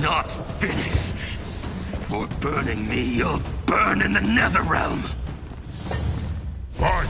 Not finished. For burning me, you'll burn in the Netherrealm. Fight!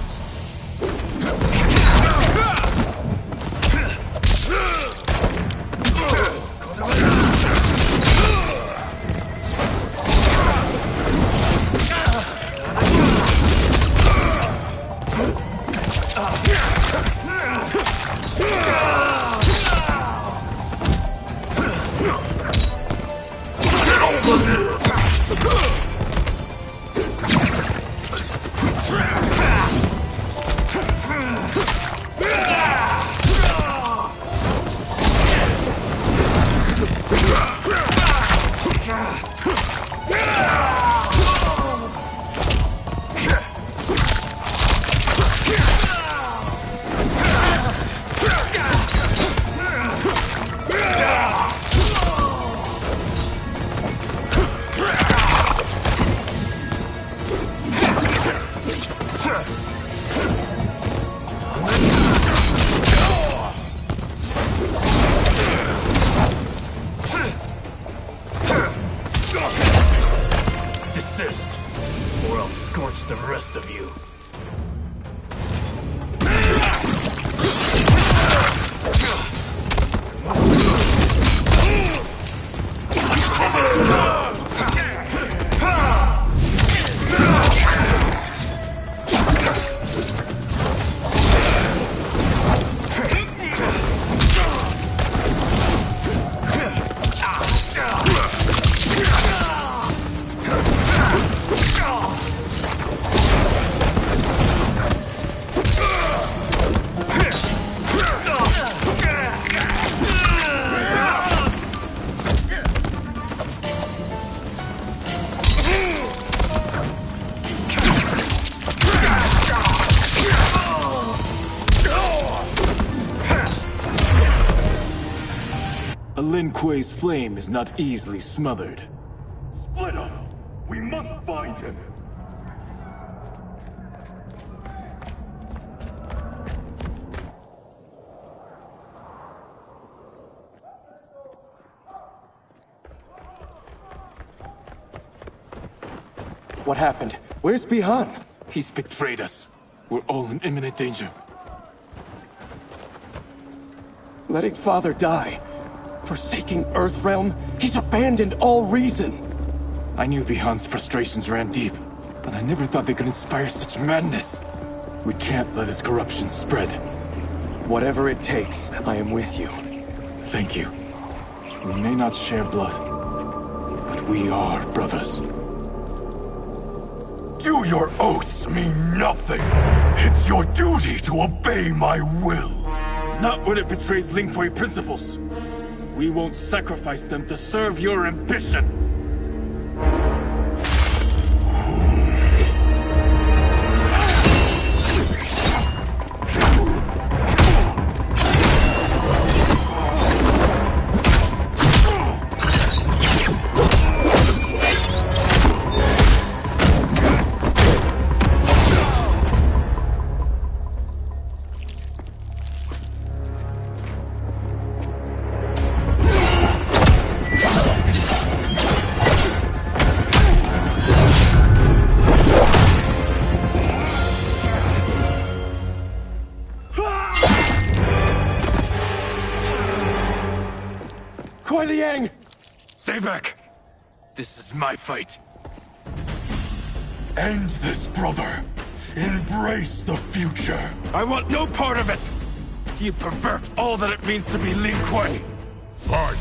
Desist, or I'll scorch the rest of you. Lin Kuei's flame is not easily smothered. Split up! We must find him! What happened? Where's Bihan? He's betrayed us. We're all in imminent danger. Letting Father die. Forsaking Earthrealm, he's abandoned all reason. I knew Bihan's frustrations ran deep, but I never thought they could inspire such madness. We can't let his corruption spread. Whatever it takes, I am with you. Thank you. We may not share blood, but we are brothers. Do your oaths mean nothing? It's your duty to obey my will. Not when it betrays Lin Kuei principles. We won't sacrifice them to serve your ambition! Stay back! This is my fight. End this, brother. Embrace the future. I want no part of it! You pervert all that it means to be Lin Kuei! Fight!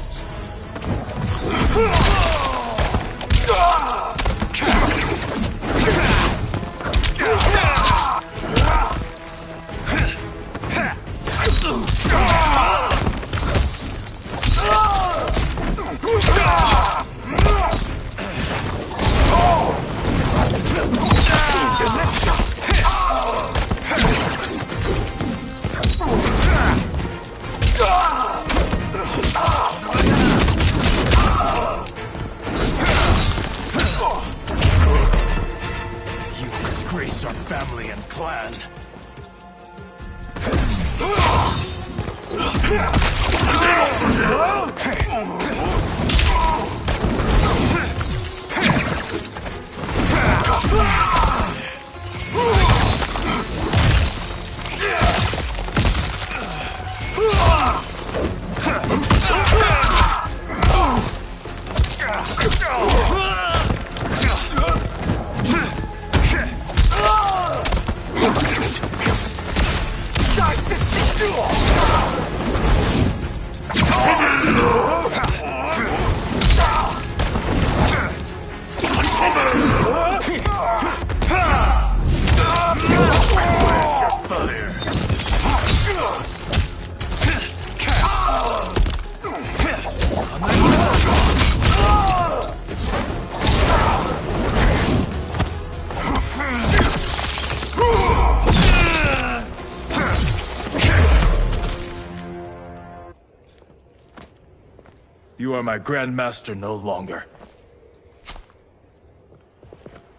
You are my Grandmaster no longer.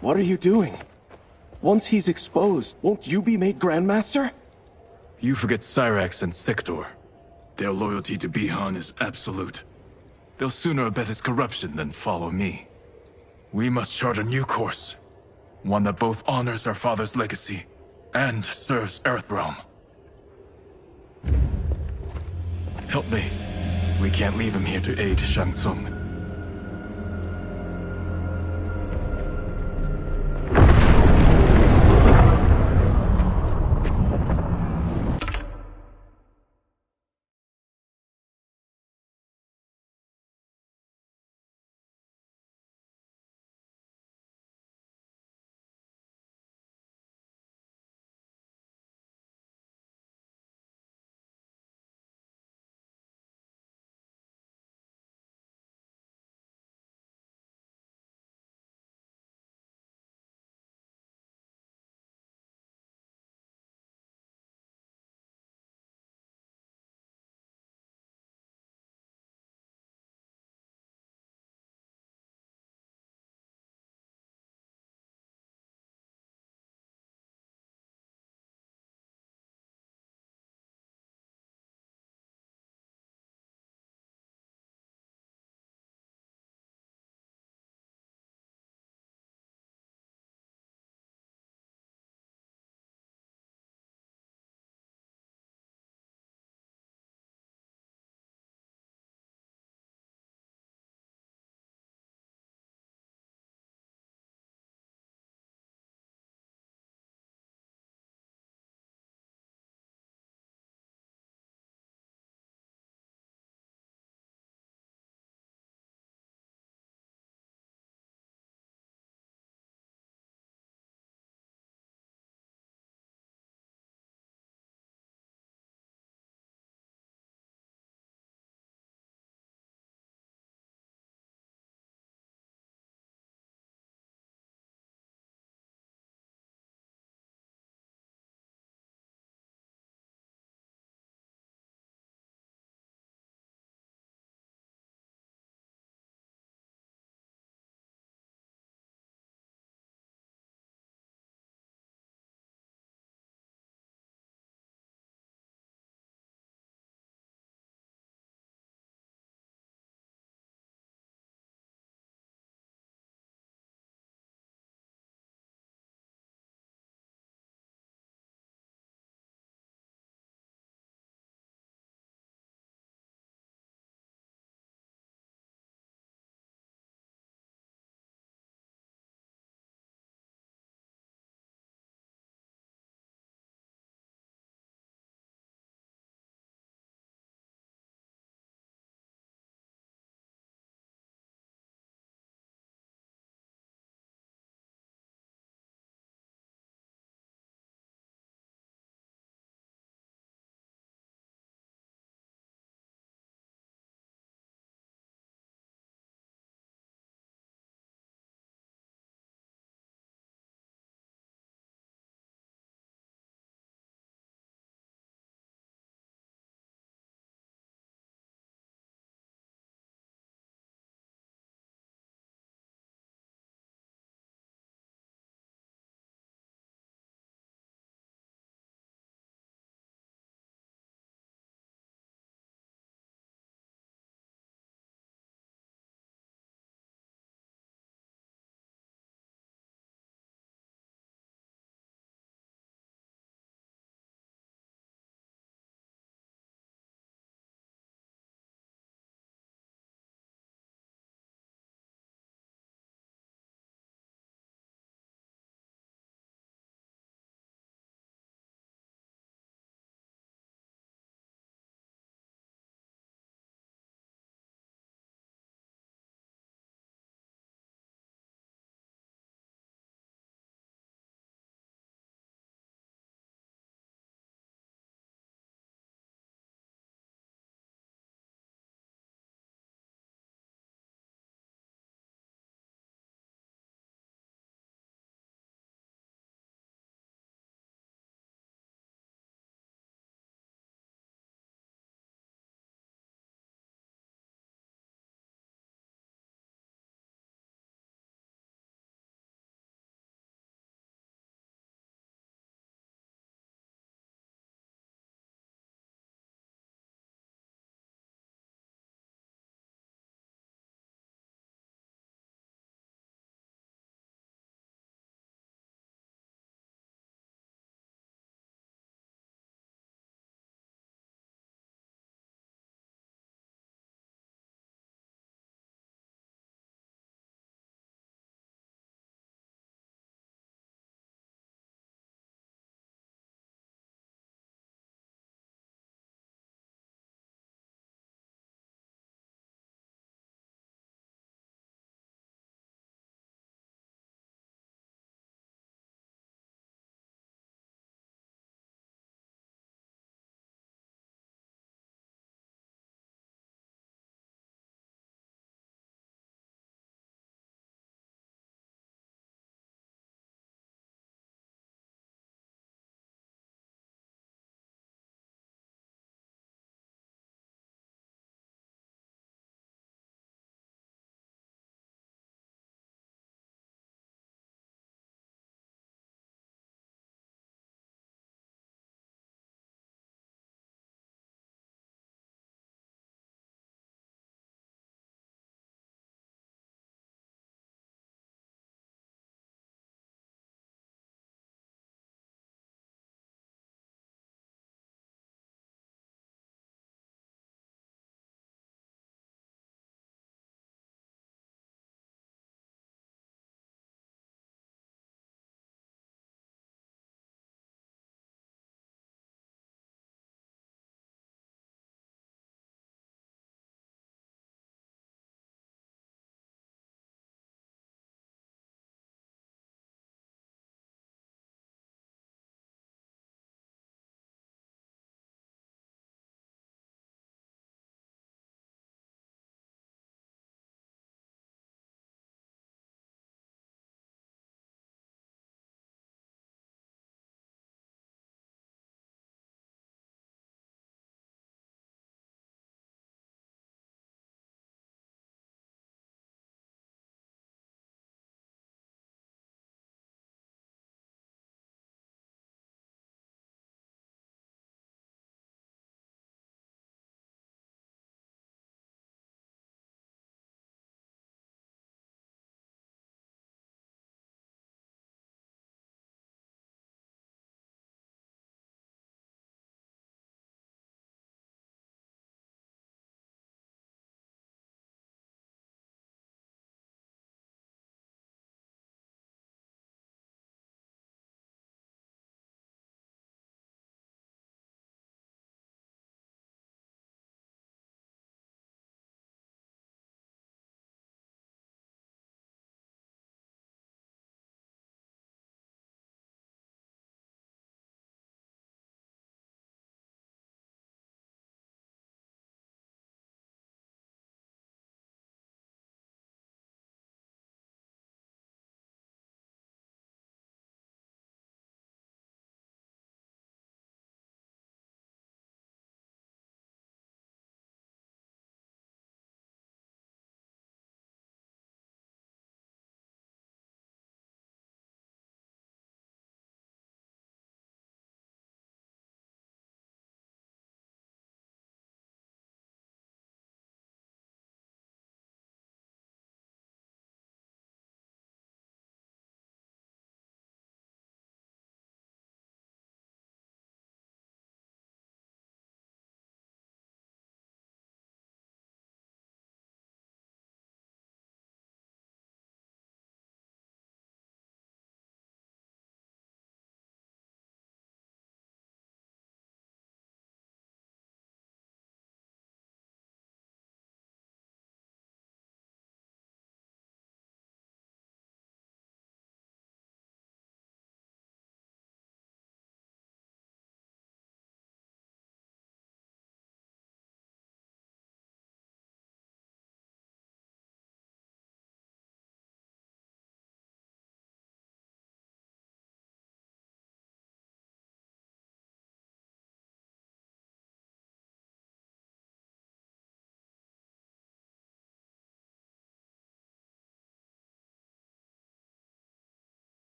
What are you doing? Once he's exposed, won't you be made Grandmaster? You forget Cyrax and Sector. Their loyalty to Bihan is absolute. They'll sooner abet his corruption than follow me. We must chart a new course. One that both honors our father's legacy and serves Earthrealm. Help me. We can't leave him here to aid Shang Tsung.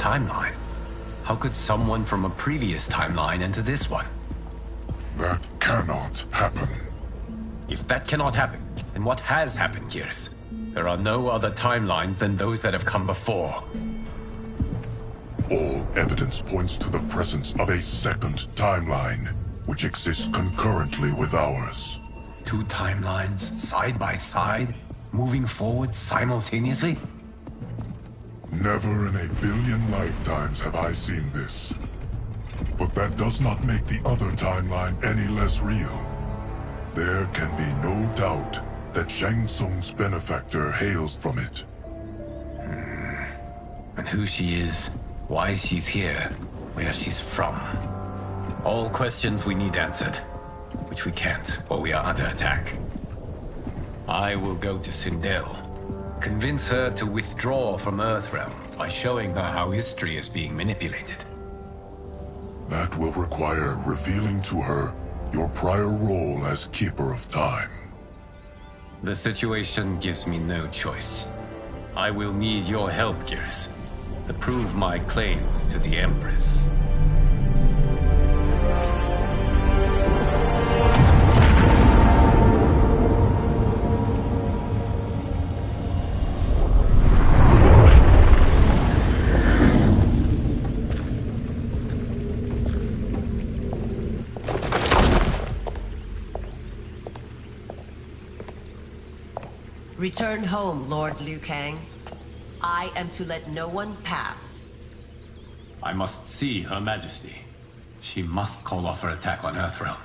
timeline. How could someone from a previous timeline enter this one? That cannot happen. If that cannot happen, then what has happened, Gears? There are no other timelines than those that have come before. All evidence points to the presence of a second timeline, which exists concurrently with ours. Two timelines, side by side, moving forward simultaneously? Never in a billion lifetimes have I seen this. But that does not make the other timeline any less real. There can be no doubt that Shang Tsung's benefactor hails from it. And who she is, why she's here, where she's from. All questions we need answered, which we can't while we are under attack. I will go to Sindel, convince her to withdraw from Earthrealm by showing her how history is being manipulated. That will require revealing to her your prior role as Keeper of Time. The situation gives me no choice. I will need your help, Gears, to prove my claims to the Empress. Return home, Lord Liu Kang. I am to let no one pass. I must see Her Majesty. She must call off her attack on Earthrealm.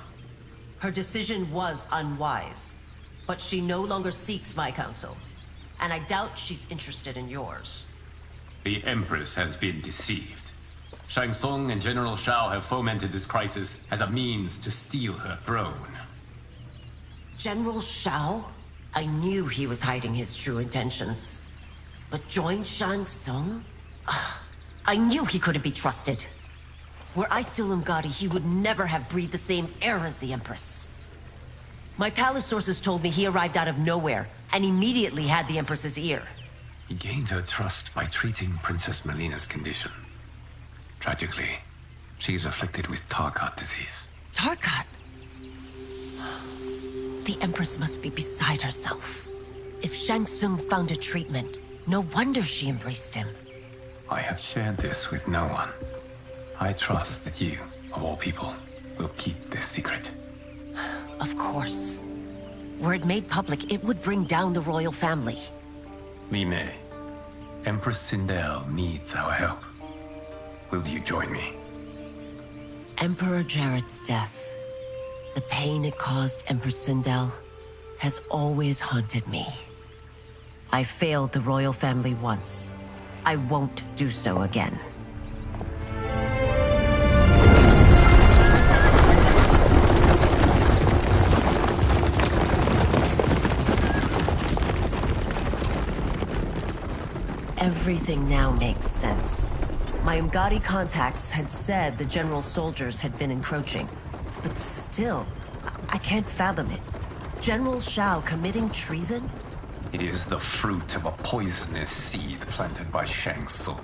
Her decision was unwise, but she no longer seeks my counsel, and I doubt she's interested in yours. The Empress has been deceived. Shang Tsung and General Shao have fomented this crisis as a means to steal her throne. General Shao? I knew he was hiding his true intentions. But join Shang Tsung? I knew he couldn't be trusted. Were I still Mk1, he would never have breathed the same air as the Empress. My palace sources told me he arrived out of nowhere, and immediately had the Empress's ear. He gained her trust by treating Princess Melina's condition. Tragically, she is afflicted with Tarkat disease. Tarkat? The Empress must be beside herself. If Shang Tsung found a treatment, no wonder she embraced him. I have shared this with no one. I trust that you, of all people, will keep this secret. Of course. Were it made public, it would bring down the royal family. Li Mei, Empress Sindel needs our help. Will you join me? Emperor Jarrett's death, the pain it caused Empress Sindel, has always haunted me. I failed the royal family once. I won't do so again. Everything now makes sense. My Mk1 contacts had said the general's soldiers had been encroaching. But still, I can't fathom it. General Shao committing treason? It is the fruit of a poisonous seed planted by Shang Tsung.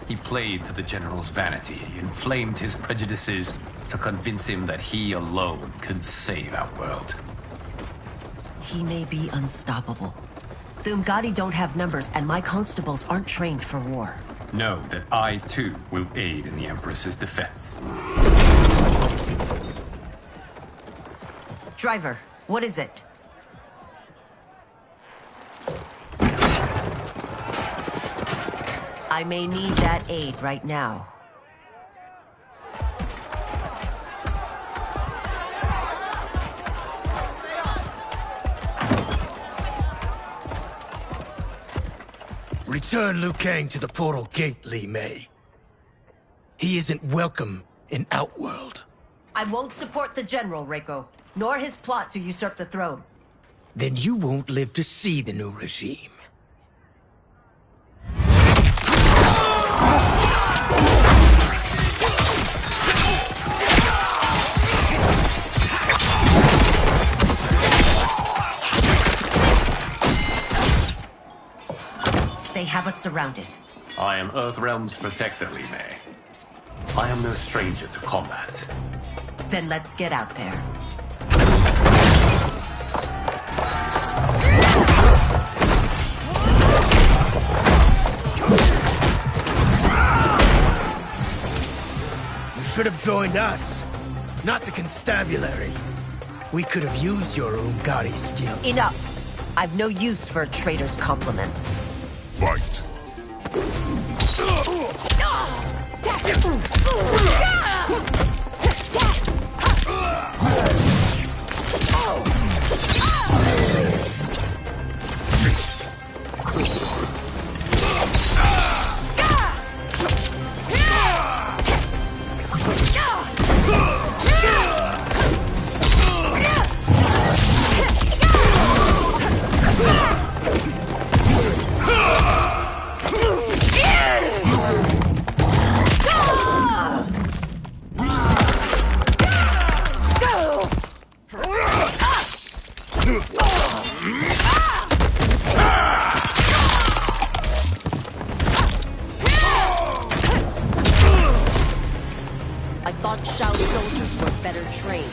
He played to the general's vanity, inflamed his prejudices to convince him that he alone could save our world. He may be unstoppable. The Mk1 don't have numbers, and my constables aren't trained for war. Know that I, too, will aid in the Empress's defense. Driver, what is it? I may need that aid right now. Return Liu Kang to the portal gate, Li Mei. He isn't welcome in Outworld. I won't support the General, Reiko, nor his plot to usurp the throne. Then you won't live to see the new regime. They have us surrounded. I am Earthrealm's protector, Li Mei. I am no stranger to combat. Then let's get out there. You should have joined us, not the constabulary. We could have used your Umgadi skills. Enough! I've no use for a traitor's compliments. Fight. I thought Shao soldiers were better trained.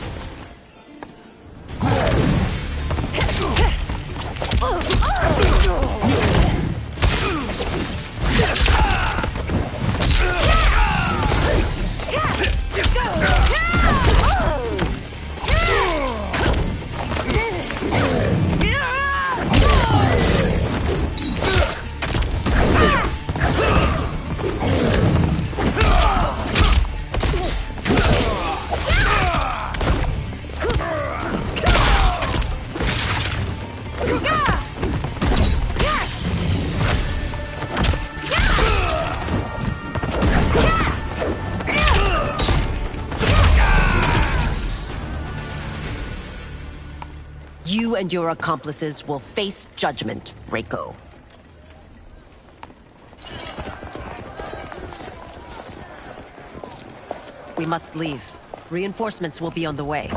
You and your accomplices will face judgment, Reiko. We must leave. Reinforcements will be on the way.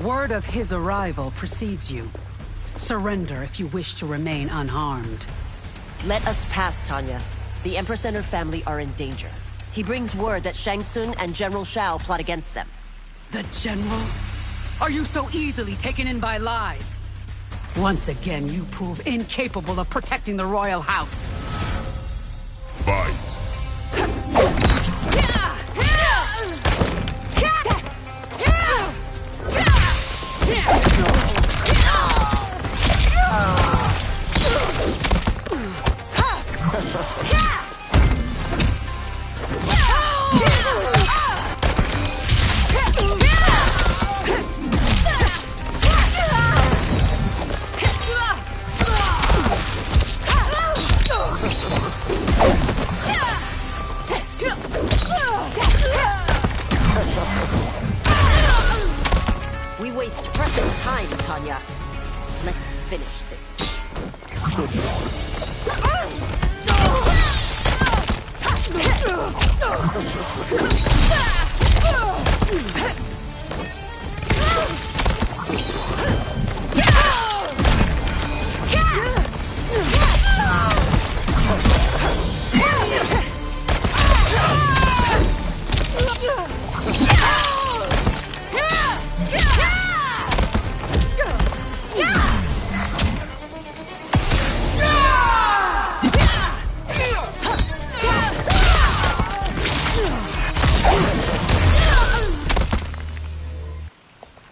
Word of his arrival precedes you. Surrender if you wish to remain unharmed. Let us pass, Tanya. The Empress and her family are in danger. He brings word that Shang Tsung and General Shao plot against them. The General? Are you so easily taken in by lies? Once again, you prove incapable of protecting the royal house. Fight. We waste precious time, Tanya. Let's finish this.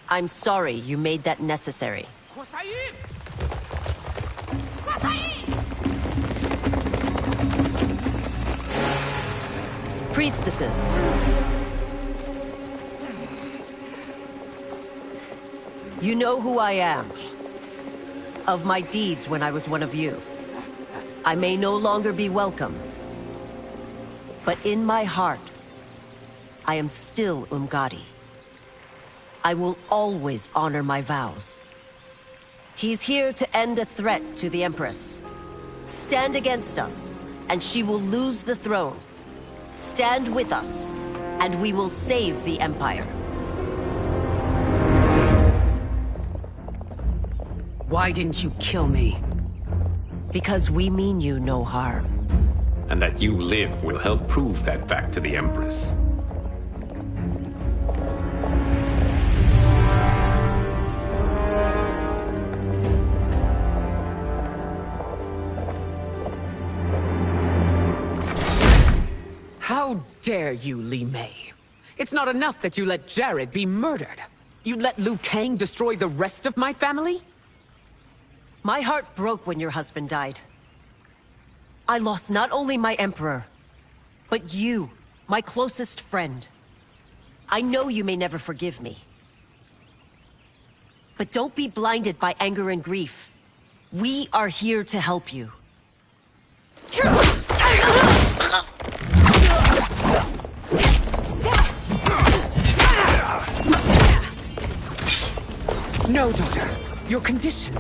I'm sorry you made that necessary. Priestesses. You know who I am. Of my deeds when I was one of you. I may no longer be welcome. But in my heart, I am still Umgadi. I will always honor my vows. He's here to end a threat to the Empress. Stand against us, and she will lose the throne. Stand with us, and we will save the Empire. Why didn't you kill me? Because we mean you no harm. And that you live will help prove that fact to the Empress. How dare you, Li Mei? It's not enough that you let Jared be murdered. You'd let Liu Kang destroy the rest of my family? My heart broke when your husband died. I lost not only my Emperor, but you, my closest friend. I know you may never forgive me. But don't be blinded by anger and grief. We are here to help you. No, daughter. Your condition.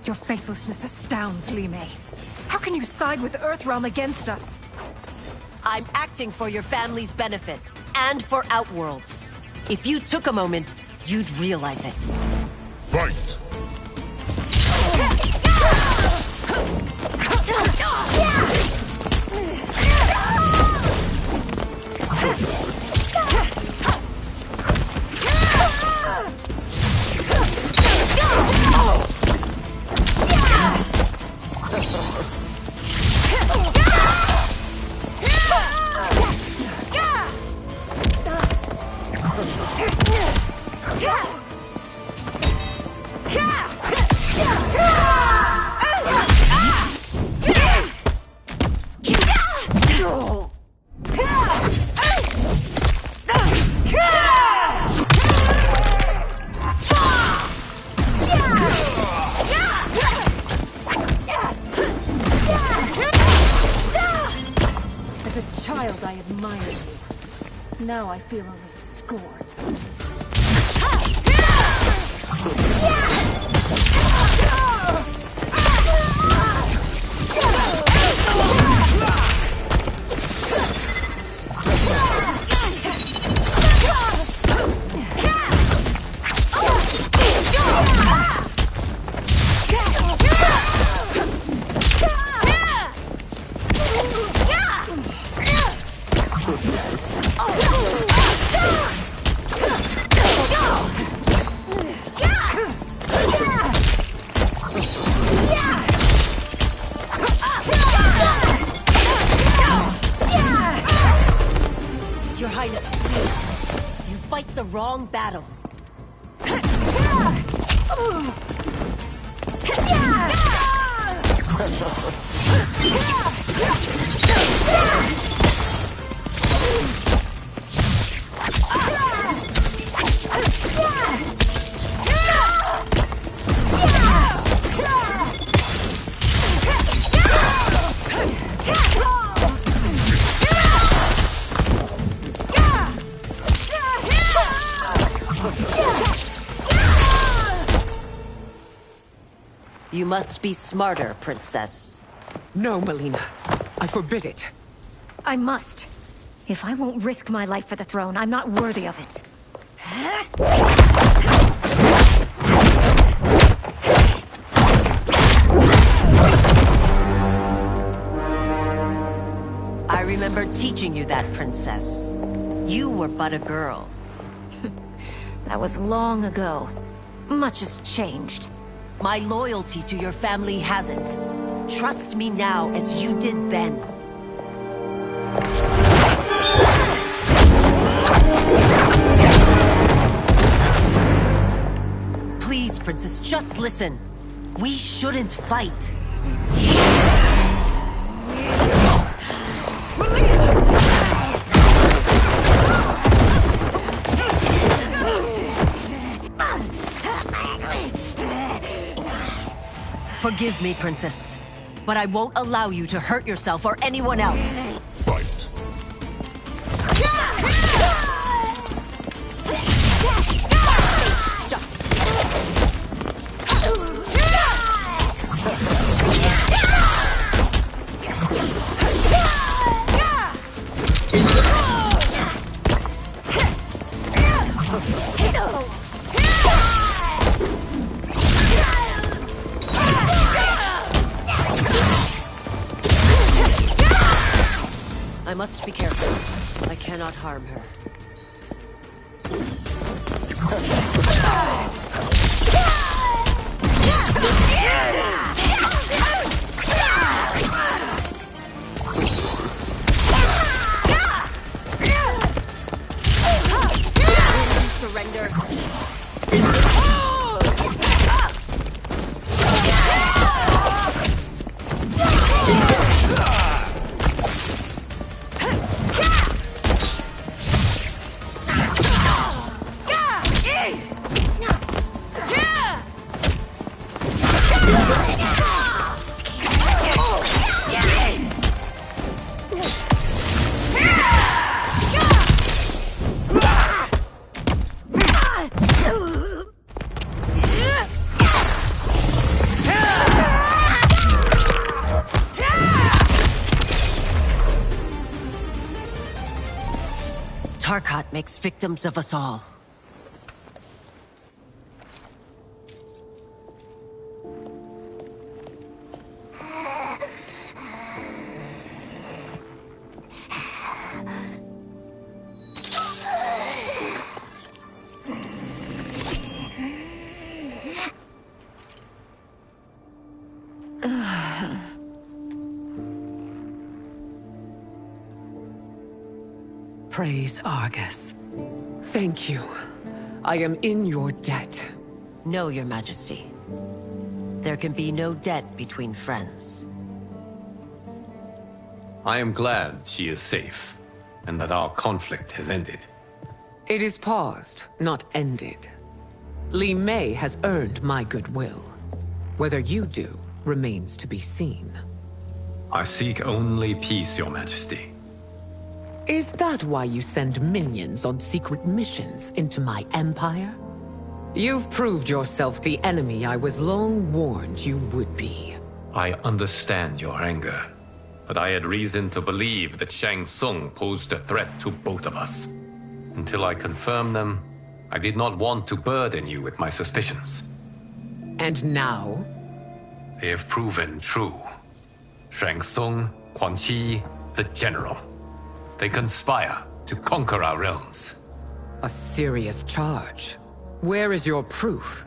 Your faithlessness astounds, Li Mei. How can you side with Earthrealm against us? I'm acting for your family's benefit, and for Outworld's. If you took a moment, you'd realize it. Fight! As a child, I admired you. Now I feel only scorn. Your Highness, please. You fight the wrong battle. You must be smarter, Princess. No, Melina. I forbid it. I must. If I won't risk my life for the throne, I'm not worthy of it. I remember teaching you that, Princess. You were but a girl. That was long ago. Much has changed. My loyalty to your family hasn't. Trust me now as you did then. Please, Princess, just listen. We shouldn't fight. Forgive me, Princess. but I won't allow you to hurt yourself or anyone else. Fight. I must be careful. I cannot harm her. Surrender. Tarkat makes victims of us all. Praise Argus. Thank you. I am in your debt. No, Your Majesty. There can be no debt between friends. I am glad she is safe, and that our conflict has ended. It is paused, not ended. Li Mei has earned my goodwill. Whether you do remains to be seen. I seek only peace, Your Majesty. Is that why you send minions on secret missions into my empire? You've proved yourself the enemy I was long warned you would be. I understand your anger, but I had reason to believe that Shang Tsung posed a threat to both of us. Until I confirmed them, I did not want to burden you with my suspicions. And now? They have proven true. Shang Tsung, Quan Chi, the General. They conspire to conquer our realms. A serious charge. Where is your proof?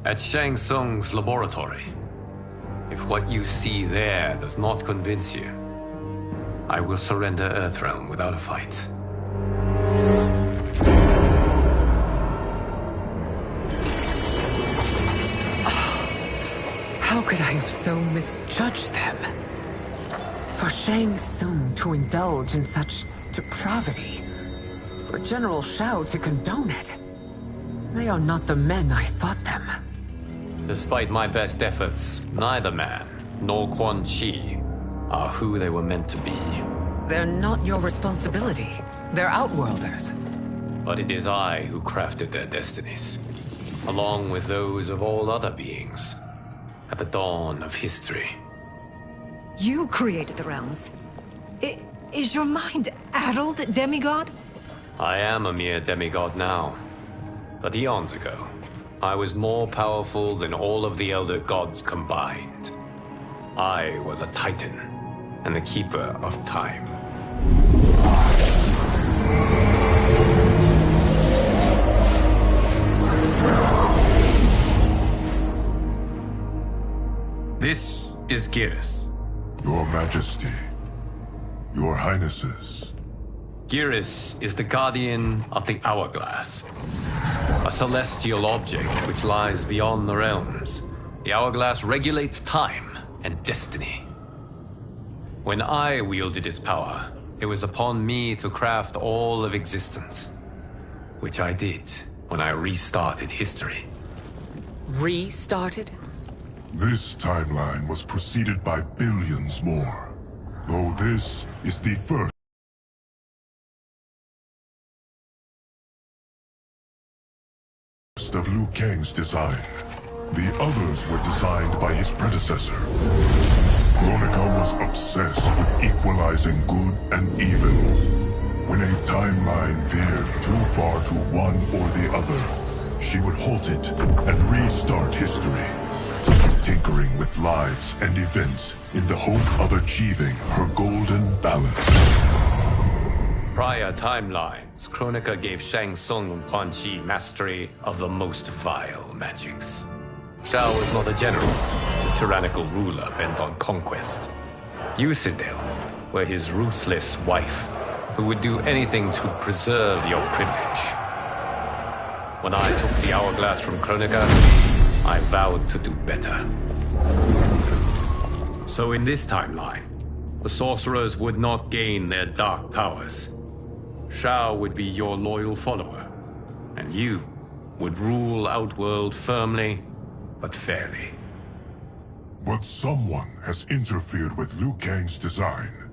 At Shang Tsung's laboratory. If what you see there does not convince you, I will surrender Earthrealm without a fight. How could I have so misjudged them? For Shang Tsung to indulge in such depravity, for General Shao to condone it, they are not the men I thought them. Despite my best efforts, neither man nor Quan Chi are who they were meant to be. They're not your responsibility. They're Outworlders. But it is I who crafted their destinies, along with those of all other beings, at the dawn of history. You created the realms. Is your mind addled, demigod? I am a mere demigod now. But eons ago, I was more powerful than all of the Elder Gods combined. I was a Titan, and the Keeper of Time. This is Geras. Your Majesty, Your Highnesses. Geras is the guardian of the Hourglass, a celestial object which lies beyond the realms. The Hourglass regulates time and destiny. When I wielded its power, it was upon me to craft all of existence, which I did when I restarted history. Restarted? This timeline was preceded by billions more. Though this is the first of Liu Kang's design. The others were designed by his predecessor. Kronika was obsessed with equalizing good and evil. When a timeline veered too far to one or the other, she would halt it and restart history, tinkering with lives and events in the hope of achieving her golden balance. Prior timelines, Kronika gave Shang Tsung and Quan Chi mastery of the most vile magics. Shao was not a general, a tyrannical ruler bent on conquest. You, Citadel, were his ruthless wife, who would do anything to preserve your privilege. When I took the hourglass from Kronika, I vowed to do better. So in this timeline, the sorcerers would not gain their dark powers. Shao would be your loyal follower, and you would rule Outworld firmly, but fairly. But someone has interfered with Liu Kang's design.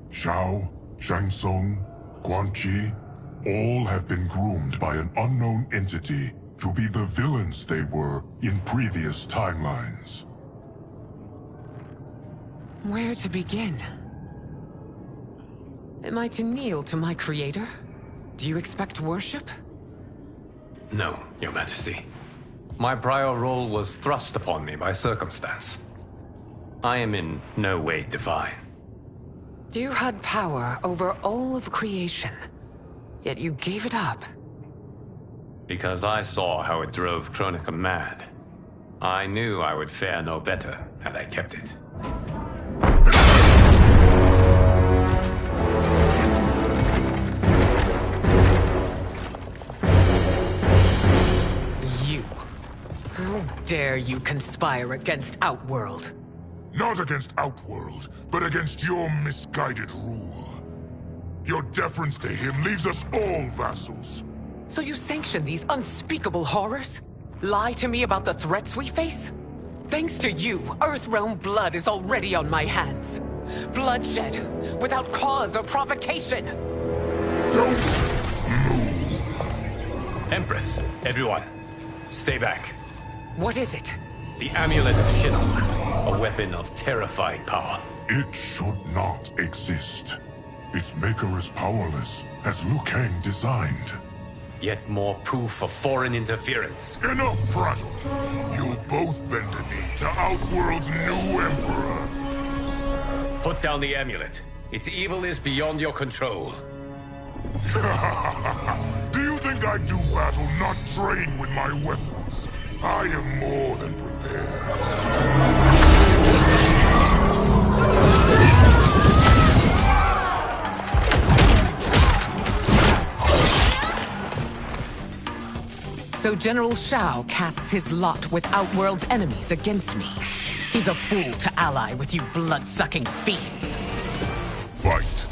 Shao, Shang Tsung, Quan Chi, all have been groomed by an unknown entity to be the villains they were in previous timelines. Where to begin? Am I to kneel to my creator? Do you expect worship? No, Your Majesty. My prior role was thrust upon me by circumstance. I am in no way divine. You had power over all of creation, yet you gave it up. Because I saw how it drove Kronika mad. I knew I would fare no better had I kept it. How dare you conspire against Outworld? Not against Outworld, but against your misguided rule. Your deference to him leaves us all vassals. So you sanction these unspeakable horrors? Lie to me about the threats we face? Thanks to you, Earthrealm blood is already on my hands. Bloodshed, without cause or provocation. Don't move. Empress, everyone, stay back. What is it? The Amulet of Shinnok, a weapon of terrifying power. It should not exist. Its maker is powerless, as Liu Kang designed. Yet more proof of foreign interference. Enough prattle! You'll both bend a knee to Outworld's new emperor. Put down the amulet. Its evil is beyond your control. Do you think I do battle not trained with my weapons? I am more than prepared. So General Shao casts his lot with Outworld's enemies against me. He's a fool to ally with you blood-sucking fiends. Fight.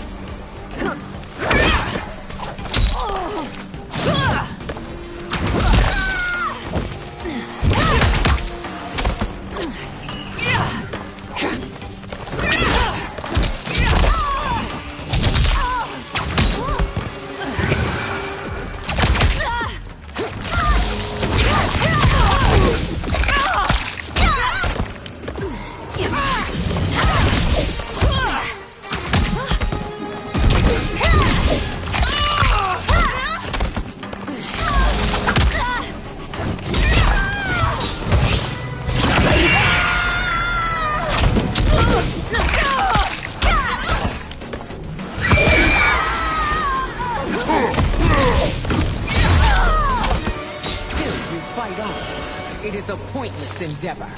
It is a pointless endeavor.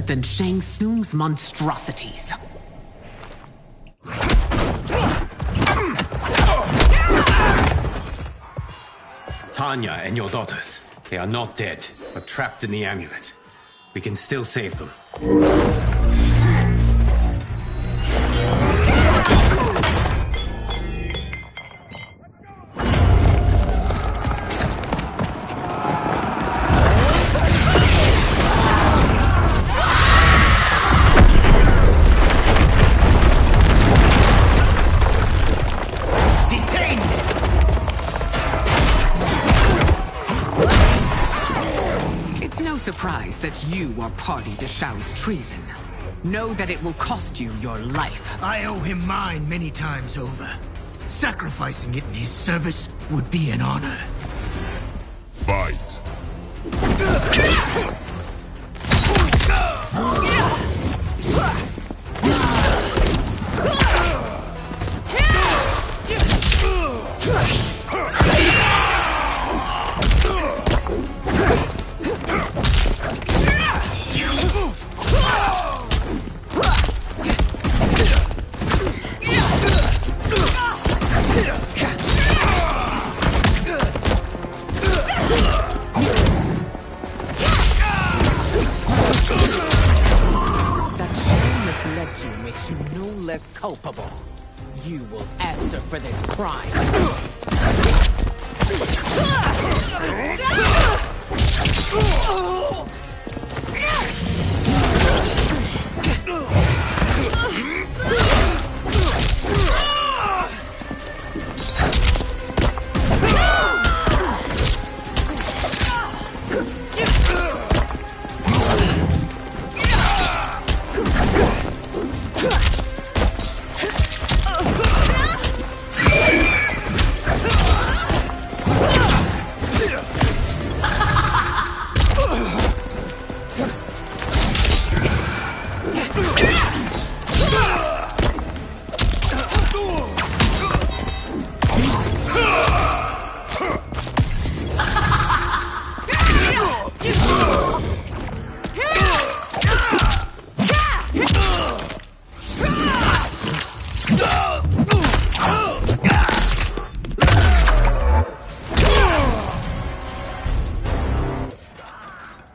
than Shang Tsung's monstrosities. Tanya and your daughters. They are not dead, but trapped in the amulet. We can still save them. Surprise that you are party to Shao's treason. Know that it will cost you your life. I owe him mine many times over. Sacrificing it in his service would be an honor. Fight! Less culpable. You will answer for this crime.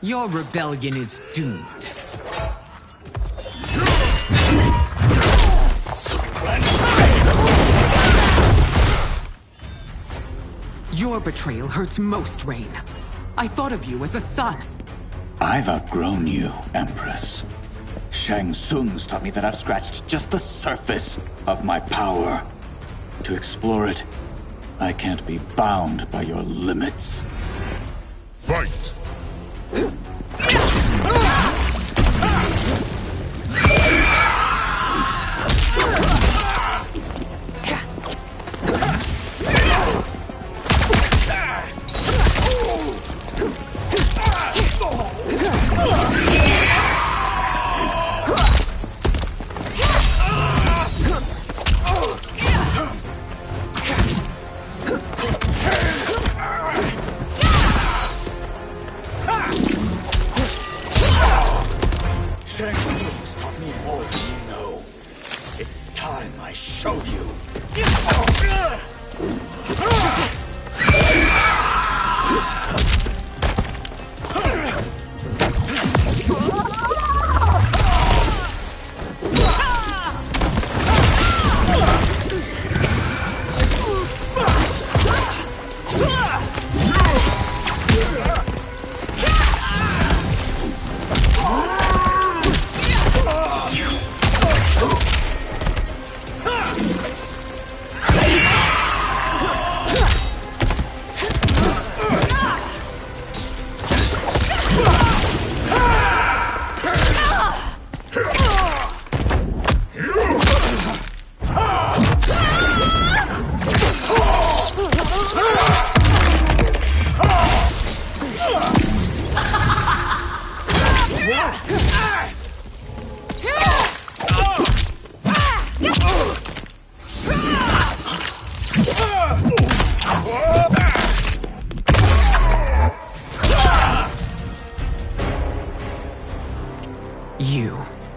Your rebellion is doomed. Your betrayal hurts most, Rain. I thought of you as a son. I've outgrown you, Empress. Shang Tsung's taught me that I've scratched just the surface of my power. To explore it, I can't be bound by your limits. Fight!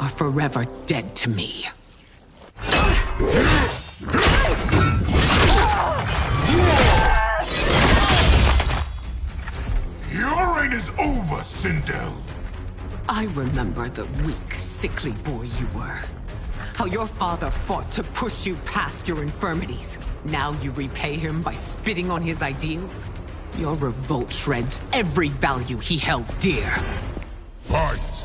are forever dead to me. Your reign is over, Sindel. I remember the weak, sickly boy you were. How your father fought to push you past your infirmities. Now you repay him by spitting on his ideals? Your revolt shreds every value he held dear. Fight!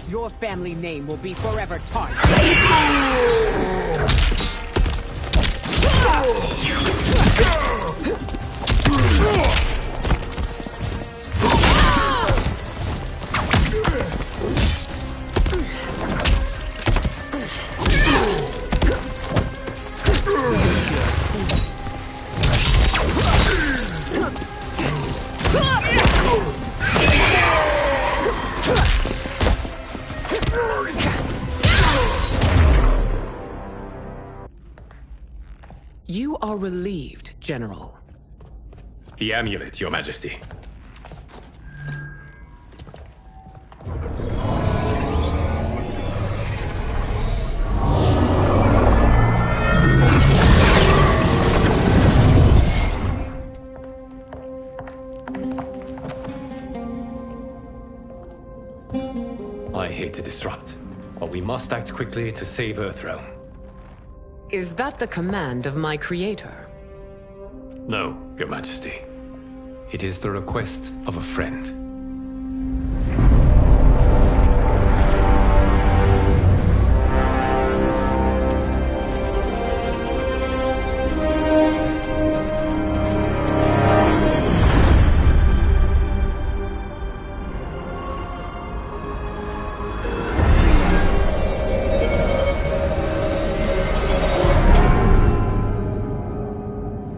Your family name will be forever tarnished. You are relieved, General. The amulet, Your Majesty. I hate to disrupt, but we must act quickly to save Earthrealm. Is that the command of my creator? No, Your Majesty. It is the request of a friend.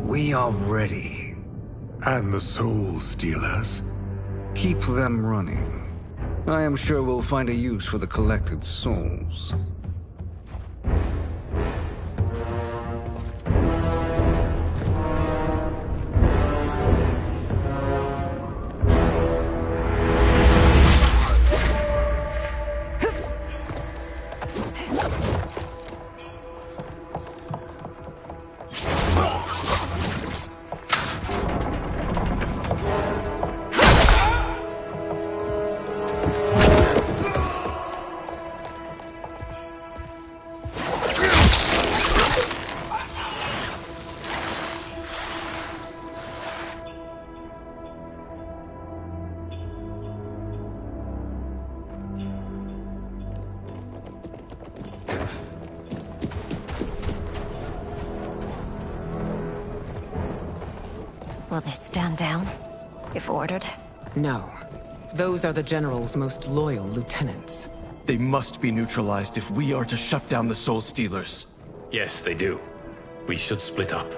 We are ready. And the Soul Stealers? Keep them running. I am sure we'll find a use for the collected souls. Will they stand down, if ordered? No. Those are the General's most loyal lieutenants. They must be neutralized if we are to shut down the Soul Stealers. Yes, they do. We should split up.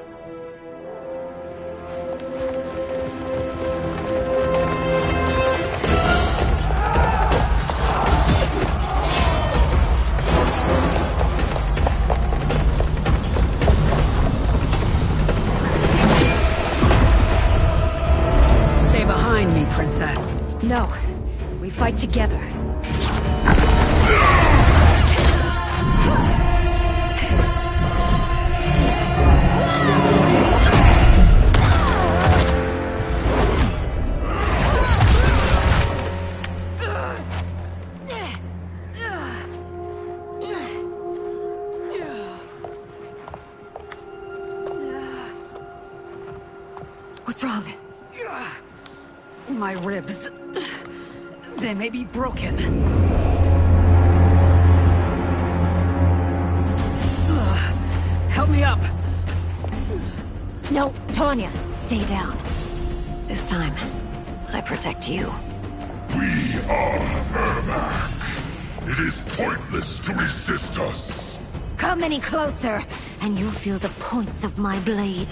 Princess. No. We fight together. What's wrong? My ribs. They may be broken. No, Tanya, stay down. This time, I protect you. We are Ermac. It is pointless to resist us. Come any closer, and you'll feel the points of my blades.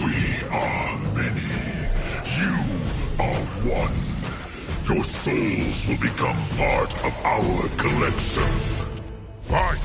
We are many. You are one. Your souls will become part of our collection. Fight!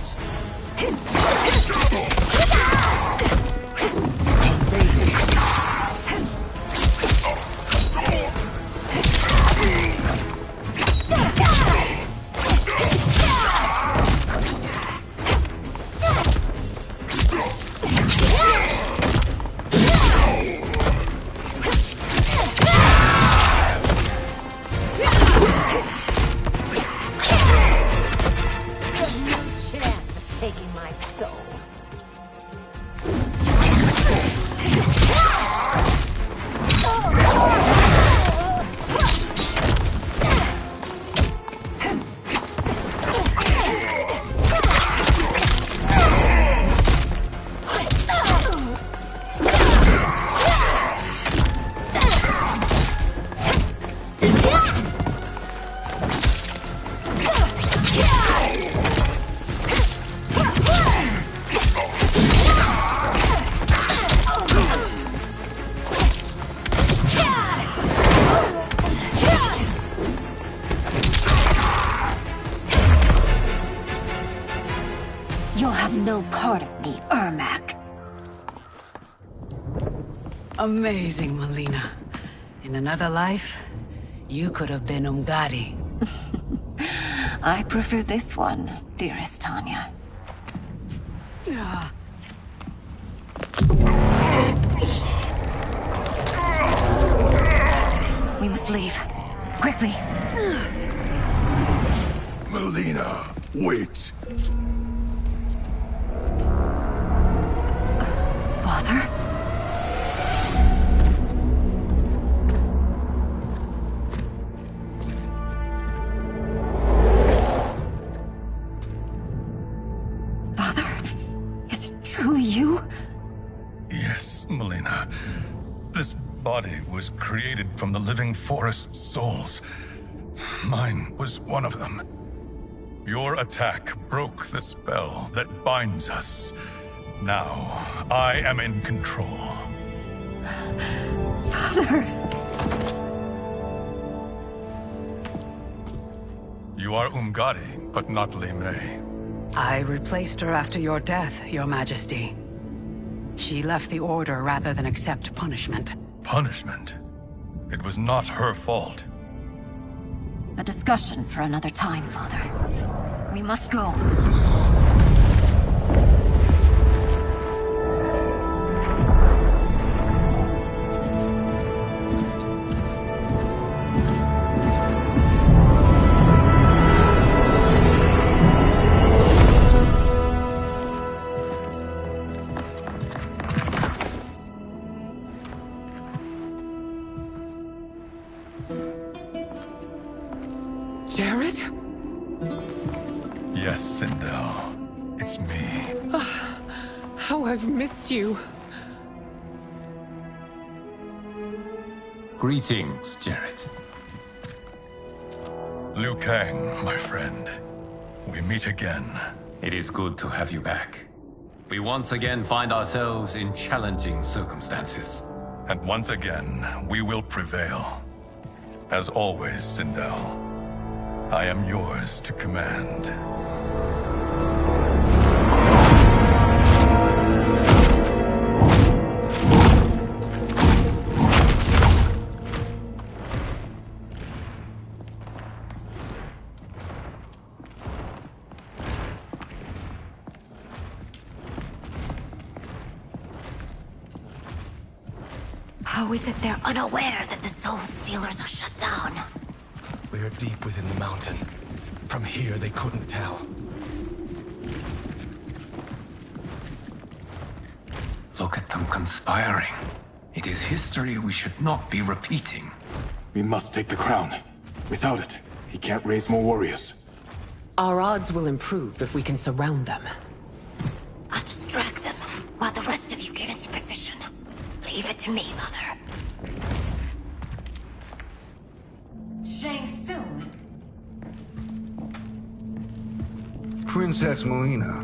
You'll have no part of me, Ermac. Amazing, Melina. In another life, you could have been Umgadi. I prefer this one, dearest Tanya. We must leave. Quickly. Melina, wait. Father? Father? Is it truly you? Yes, Melina. This body was created from the living forest's souls. Mine was one of them. Your attack broke the spell that binds us. Now, I am in control. Father! You are Umgadi, but not Li Mei. I replaced her after your death, Your Majesty. She left the Order rather than accept punishment. Punishment? It was not her fault. A discussion for another time, Father. We must go. Jared? Yes, Sindel. It's me. How I've missed you. Greetings, Jared. Liu Kang, my friend. We meet again. It is good to have you back. We once again find ourselves in challenging circumstances. And once again, we will prevail. As always, Sindel, I am yours to command. How is it they're unaware that the Soul Stealers are shut down? We are deep within the mountain. From here, they couldn't tell. Look at them conspiring. It is history we should not be repeating. We must take the crown. Without it, he can't raise more warriors. Our odds will improve if we can surround them. I'll distract them while the rest of you get into position. Leave it to me, Mother. Shang Tsung. Princess Melina.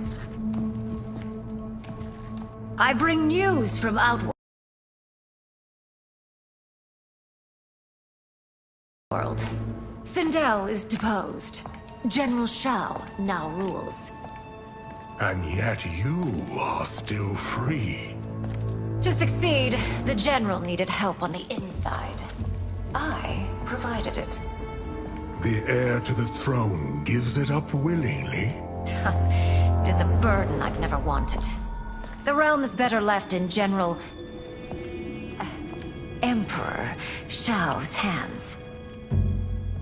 I bring news from Outworld. Sindel is deposed. General Shao now rules. And yet you are still free. To succeed, the General needed help on the inside. I provided it. The heir to the throne gives it up willingly. It is a burden I've never wanted. The realm is better left in General... Emperor Shao's hands.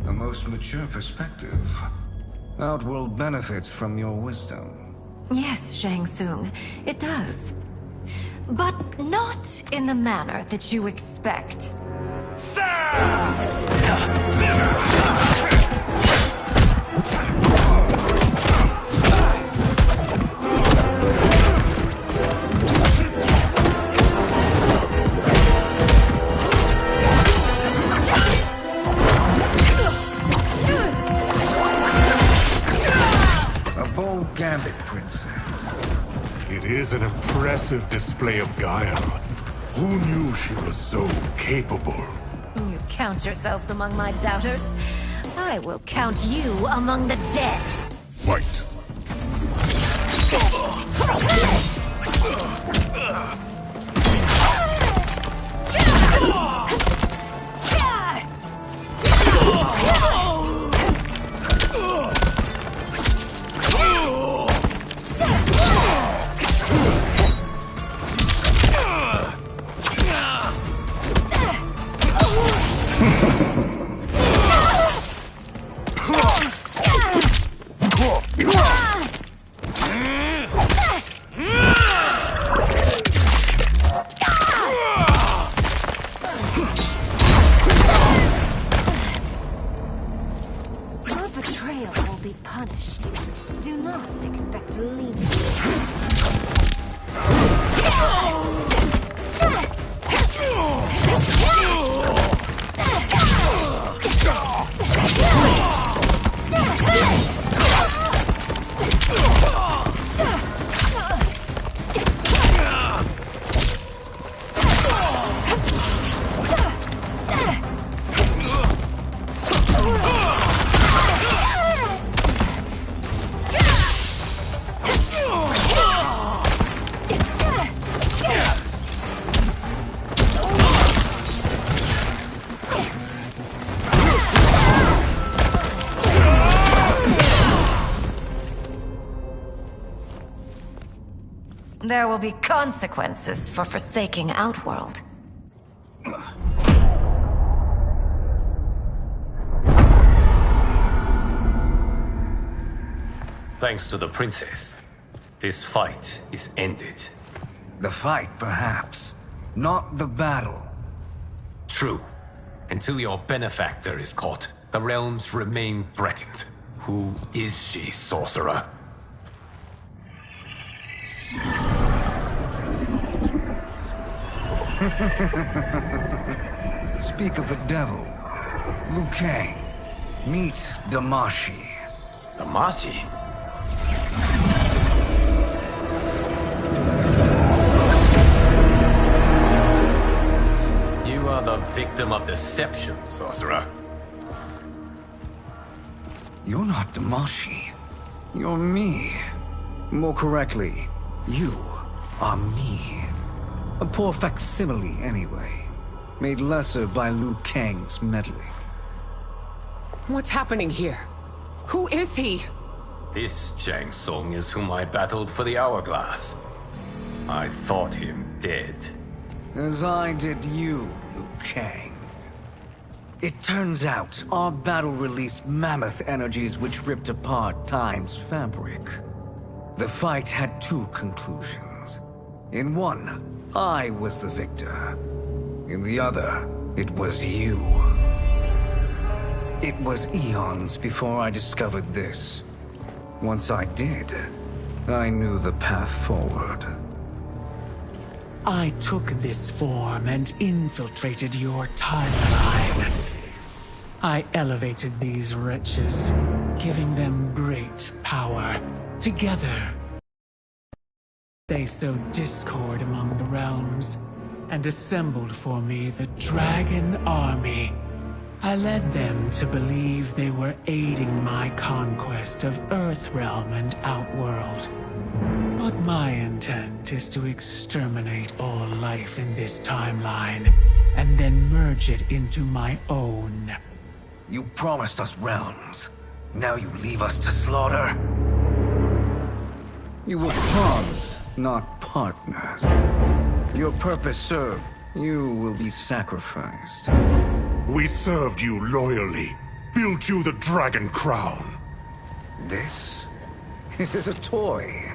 A most mature perspective. Outworld benefits from your wisdom. Yes, Shang Tsung, it does. But not in the manner that you expect. A bold gambit, Princess. It is an impressive display of guile. Who knew she was so capable? You count yourselves among my doubters. I will count you among the dead. Fight! Your betrayal will be punished. Do not expect to leave. There will be consequences for forsaking Outworld. Thanks to the princess, this fight is ended. The fight, perhaps. Not the battle. True. Until your benefactor is caught, the realms remain threatened. Who is she, sorcerer? Speak of the devil. Liu Kang. Meet Damashi. Damashi? You are the victim of deception, sorcerer. You're not Damashi. You're me. More correctly, you are me. A poor facsimile, anyway. Made lesser by Liu Kang's meddling. What's happening here? Who is he? This Shang Tsung is whom I battled for the Hourglass. I thought him dead. As I did you, Liu Kang. It turns out our battle released mammoth energies which ripped apart time's fabric. The fight had two conclusions. In one, I was the victor. In the other, it was you. It was eons before I discovered this. Once I did, I knew the path forward. I took this form and infiltrated your timeline. I elevated these wretches, giving them great power. Together, they sowed discord among the realms and assembled for me the Dragon Army. I led them to believe they were aiding my conquest of Earthrealm and Outworld. But my intent is to exterminate all life in this timeline, and then merge it into my own. You promised us realms. Now you leave us to slaughter? You were pawns, not partners. Your purpose served. You will be sacrificed. We served you loyally, built you the Dragon Crown. This is a toy.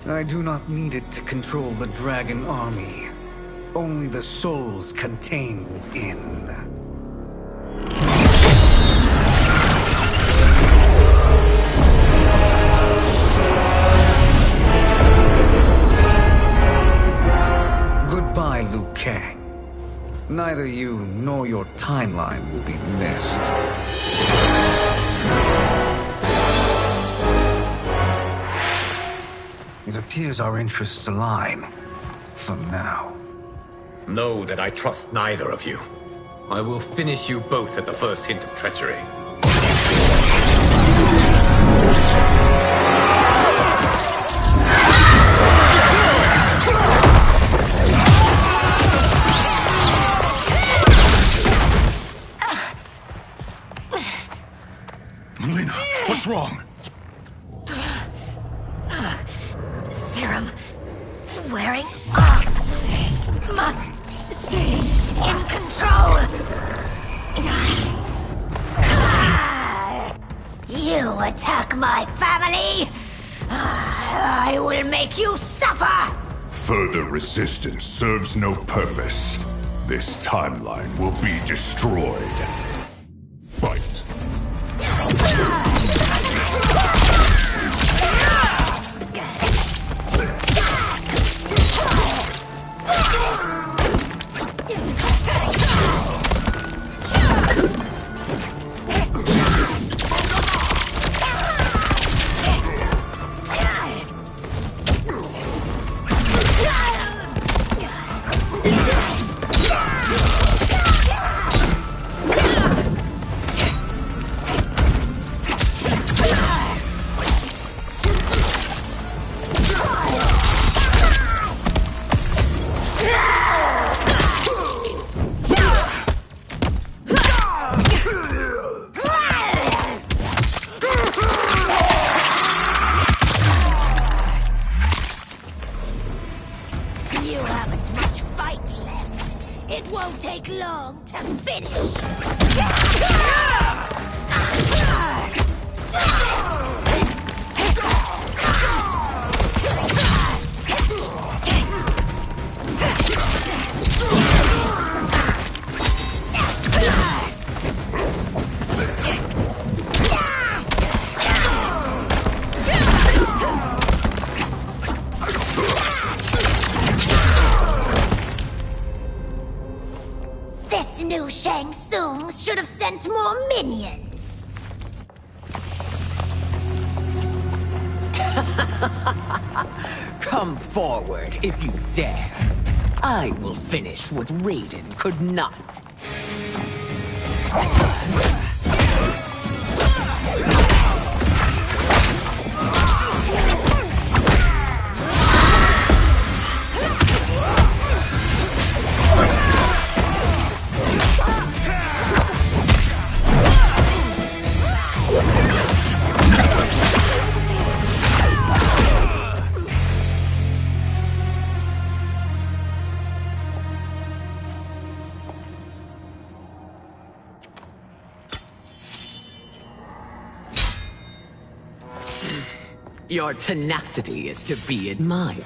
I do not need it to control the Dragon Army. Only the souls contained within. Goodbye, Liu Kang. Neither you nor your timeline will be missed. It appears our interests align. For now. Know that I trust neither of you. I will finish you both at the first hint of treachery. Melina, what's wrong? Serum wearing off. Must stay in control. You attack my family, I will make you suffer. Further resistance serves no purpose. This timeline will be destroyed. Fight. Shang Tsung should have sent more minions. Come forward if you dare. I will finish what Raiden could not. Your tenacity is to be admired.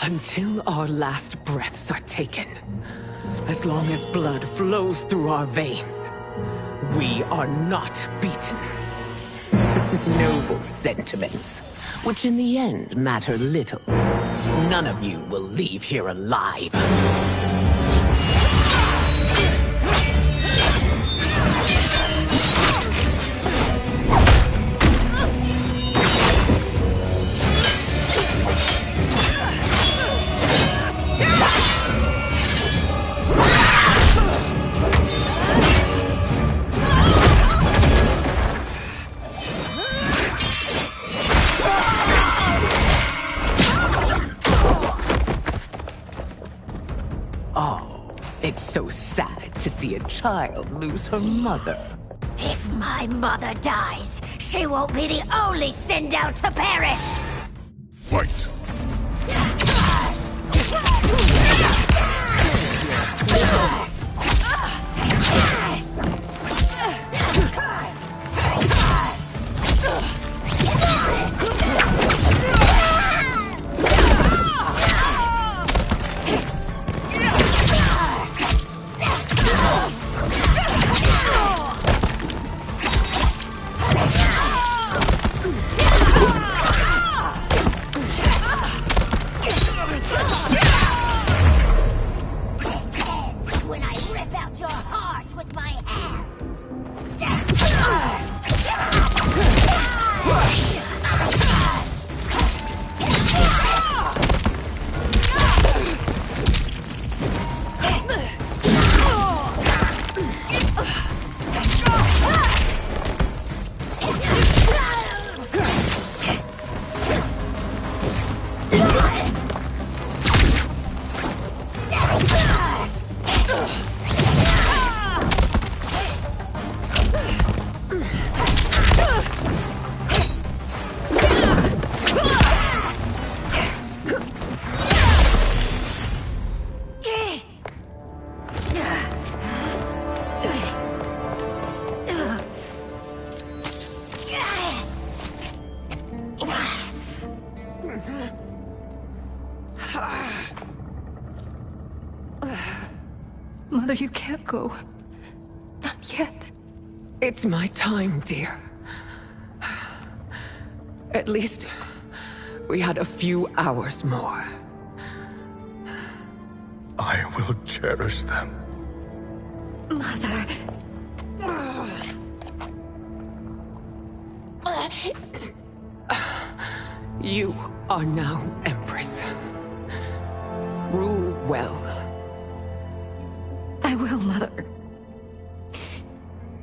Until our last breaths are taken, as long as blood flows through our veins, we are not beaten. noble sentiments, which in the end matter little. None of you will leave here alive. It's so sad to see a child lose her mother. If my mother dies, she won't be the only send out to perish! Fight! Mother, you can't go. Not yet. It's my time, dear. At least, we had a few hours more. I will cherish them. Mother. You are now Empress. Rule well. I will, Mother.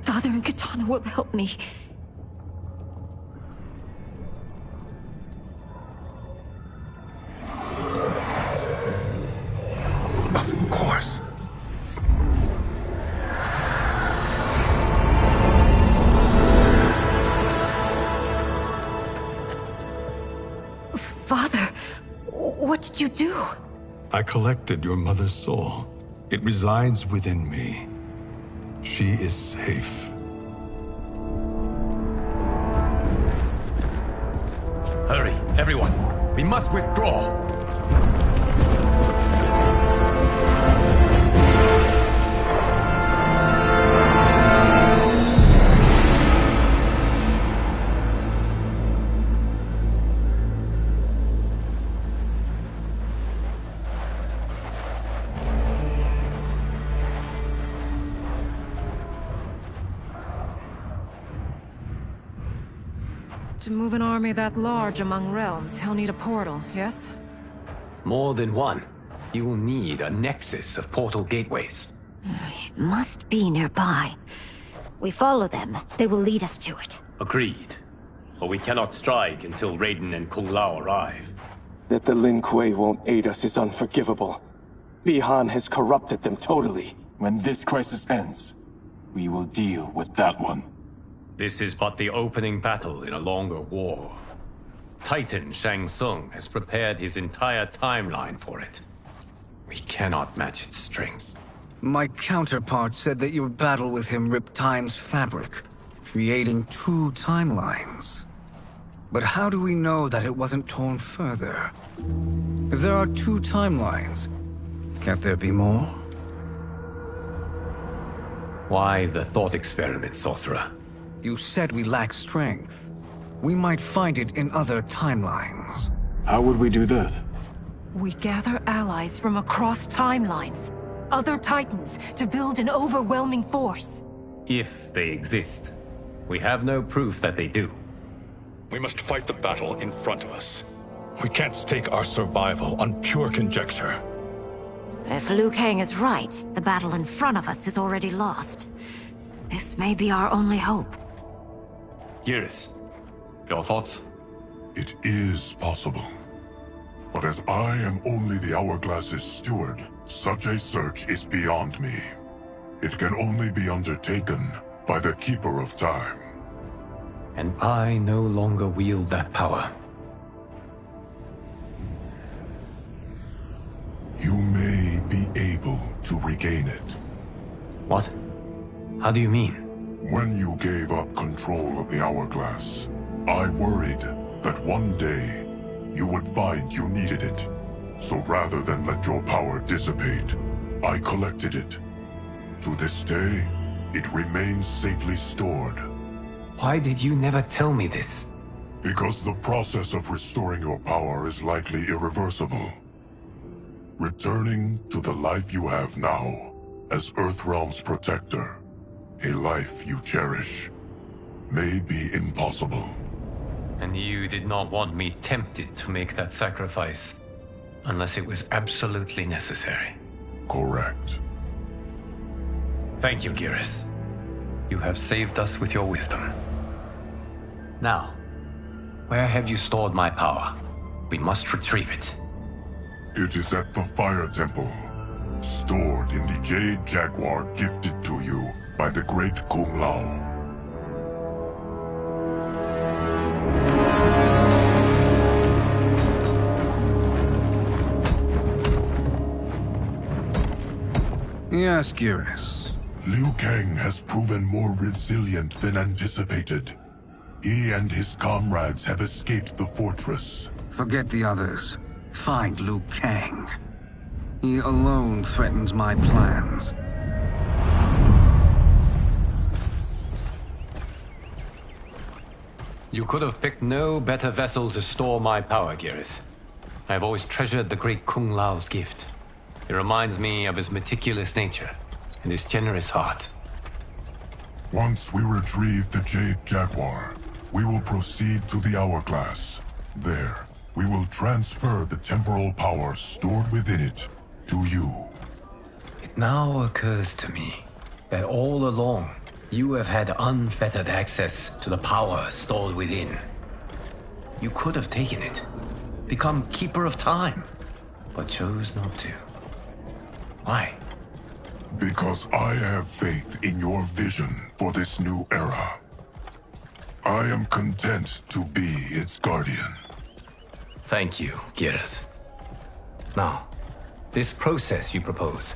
Father and Katana will help me. Of course. Father, what did you do? I collected your mother's soul. It resides within me. She is safe. Hurry, everyone. We must withdraw. To move an army that large among realms, he'll need a portal, yes? More than one. You will need a nexus of portal gateways. It must be nearby. We follow them, they will lead us to it. Agreed. But we cannot strike until Raiden and Kung Lao arrive. That the Lin Kuei won't aid us is unforgivable. Bi-Han has corrupted them totally. When this crisis ends, we will deal with that one. This is but the opening battle in a longer war. Titan Shang Tsung has prepared his entire timeline for it. We cannot match its strength. My counterpart said that your battle with him ripped time's fabric, creating 2 timelines. But how do we know that it wasn't torn further? If there are 2 timelines, can't there be more? Why the thought experiment, sorcerer? You said we lack strength. We might find it in other timelines. How would we do that? We gather allies from across timelines, other Titans, to build an overwhelming force. If they exist. We have no proof that they do. We must fight the battle in front of us. We can't stake our survival on pure conjecture. If Liu Kang is right, the battle in front of us is already lost. This may be our only hope. Geras, your thoughts? It is possible. But as I am only the Hourglass's steward, such a search is beyond me. It can only be undertaken by the Keeper of Time. And I no longer wield that power. You may be able to regain it. What? How do you mean? When you gave up control of the Hourglass, I worried that one day you would find you needed it. So rather than let your power dissipate, I collected it. To this day, it remains safely stored. Why did you never tell me this? Because the process of restoring your power is likely irreversible. Returning to the life you have now, as Earthrealm's protector, a life you cherish, may be impossible. And you did not want me tempted to make that sacrifice, unless it was absolutely necessary. Correct. Thank you, Geras. You have saved us with your wisdom. Now, where have you stored my power? We must retrieve it. It is at the Fire Temple, stored in the Jade Jaguar gifted to you by the great Kung Lao. Yes, Geras. Liu Kang has proven more resilient than anticipated. He and his comrades have escaped the fortress. Forget the others. Find Liu Kang. He alone threatens my plans. You could have picked no better vessel to store my power, Geras. I have always treasured the great Kung Lao's gift. It reminds me of his meticulous nature and his generous heart. Once we retrieve the Jade Jaguar, we will proceed to the Hourglass. There, we will transfer the temporal power stored within it to you. It now occurs to me that all along, you have had unfettered access to the power stored within. You could have taken it, become Keeper of Time, but chose not to. Why? Because I have faith in your vision for this new era. I am content to be its guardian. Thank you, Geras. Now, this process you propose,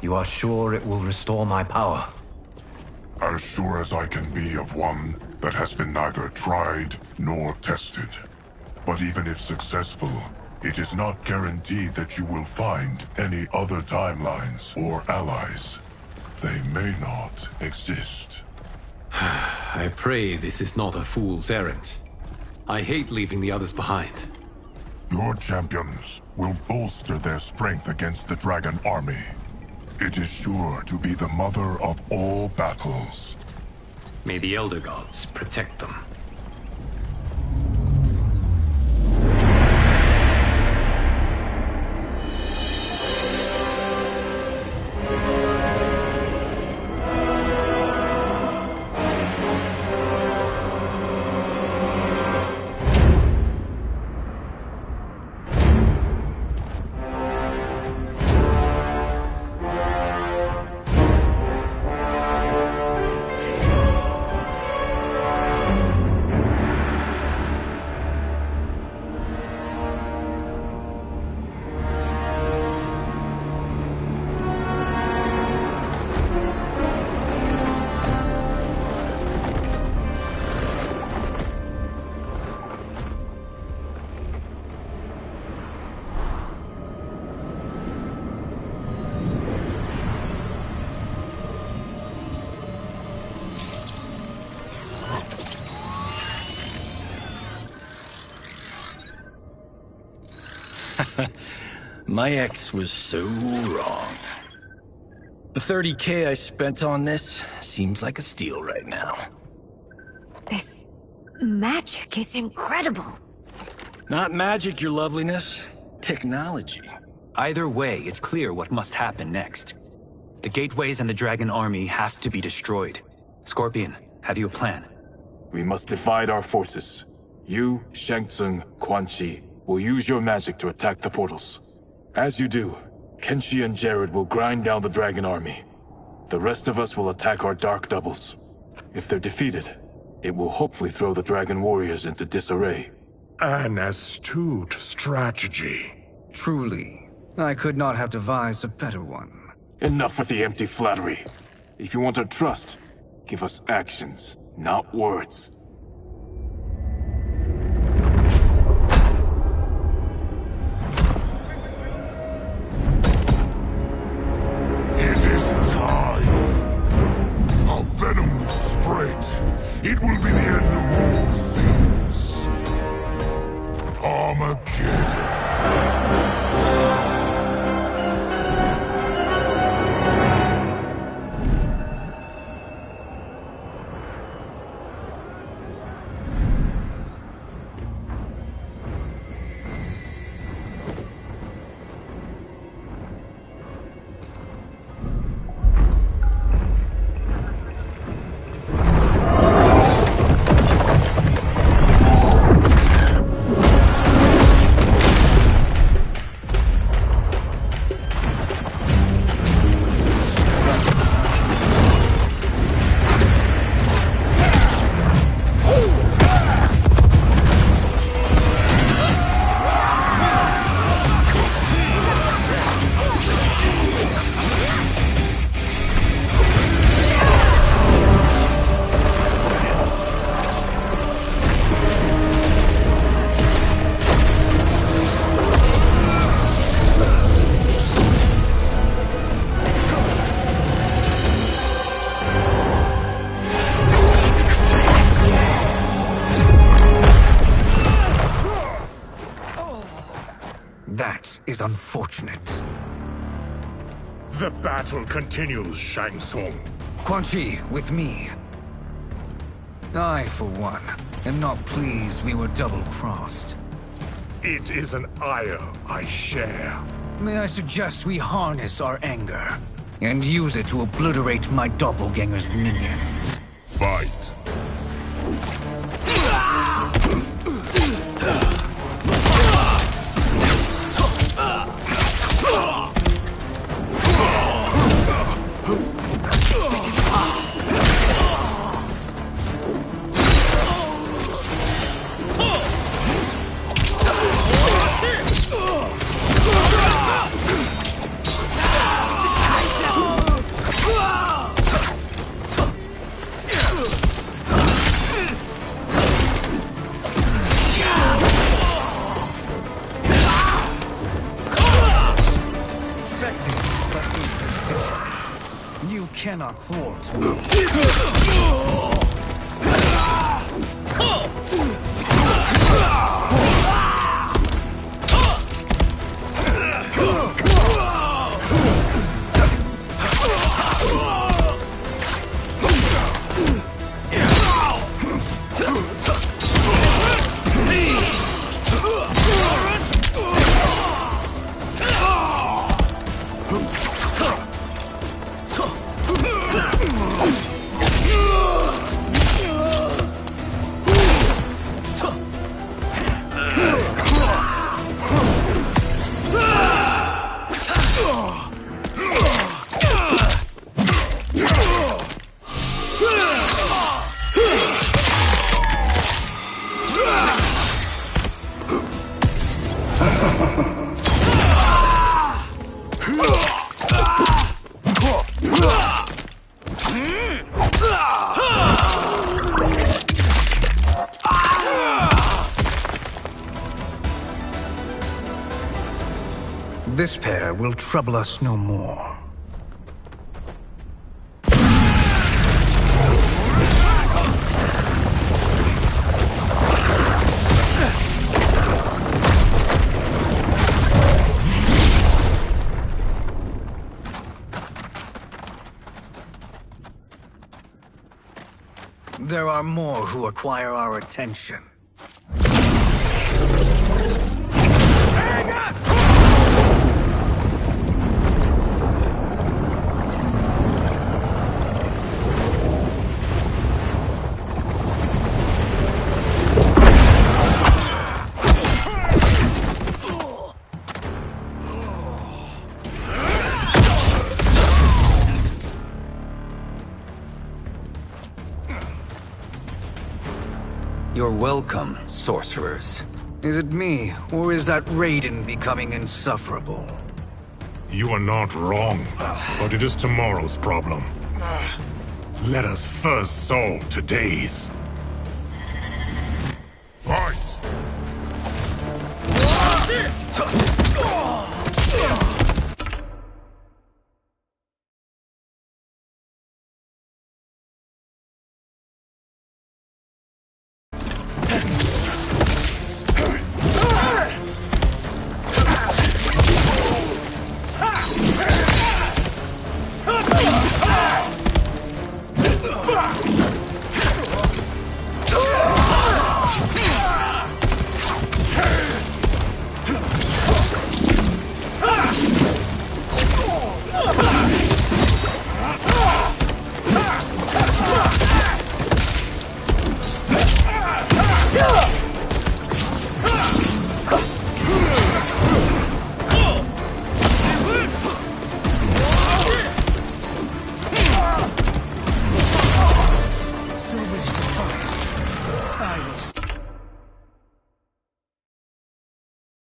you are sure it will restore my power? As sure as I can be of one that has been neither tried nor tested. But even if successful, it is not guaranteed that you will find any other timelines or allies. They may not exist. I pray this is not a fool's errand. I hate leaving the others behind. Your champions will bolster their strength against the Dragon Army. It is sure to be the mother of all battles. May the Elder Gods protect them. My ex was so wrong. The 30K I spent on this seems like a steal right now. This magic is incredible. Not magic, your loveliness. Technology. Either way, it's clear what must happen next. The gateways and the dragon army have to be destroyed. Scorpion, have you a plan? We must divide our forces. You, Shang Tsung, Quan Chi, will use your magic to attack the portals. As you do, Kenshi and Jared will grind down the dragon army. The rest of us will attack our dark doubles. If they're defeated, it will hopefully throw the dragon warriors into disarray. An astute strategy. Truly, I could not have devised a better one. Enough with the empty flattery. If you want our trust, give us actions, not words. It is time. Our venom will spread. It will be the end of all things. Armageddon. That is unfortunate. The battle continues, Shang Tsung. Quan Chi, with me. I, for one, am not pleased we were double-crossed. It is an ire I share. May I suggest we harness our anger and use it to obliterate my doppelganger's minions? Fight. You cannot thwart me. This pair will trouble us no more. are more who require our attention. You're welcome, sorcerers. Is it me, or is that Raiden becoming insufferable? You are not wrong, but it is tomorrow's problem. Let us first solve today's. Fight!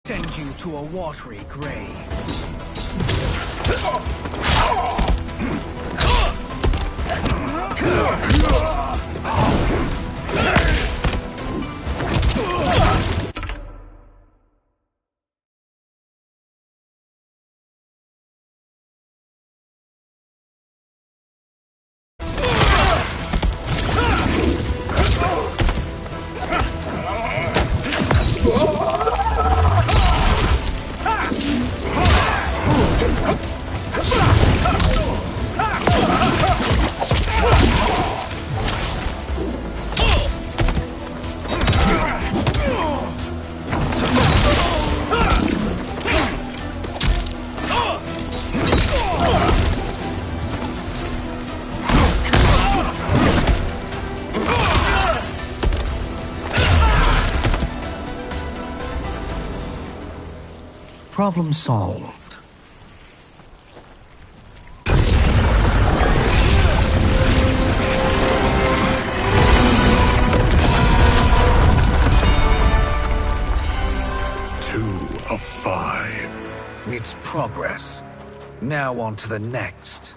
Send you to a watery grave. Problem solved. Two of 5. It's progress. Now on to the next.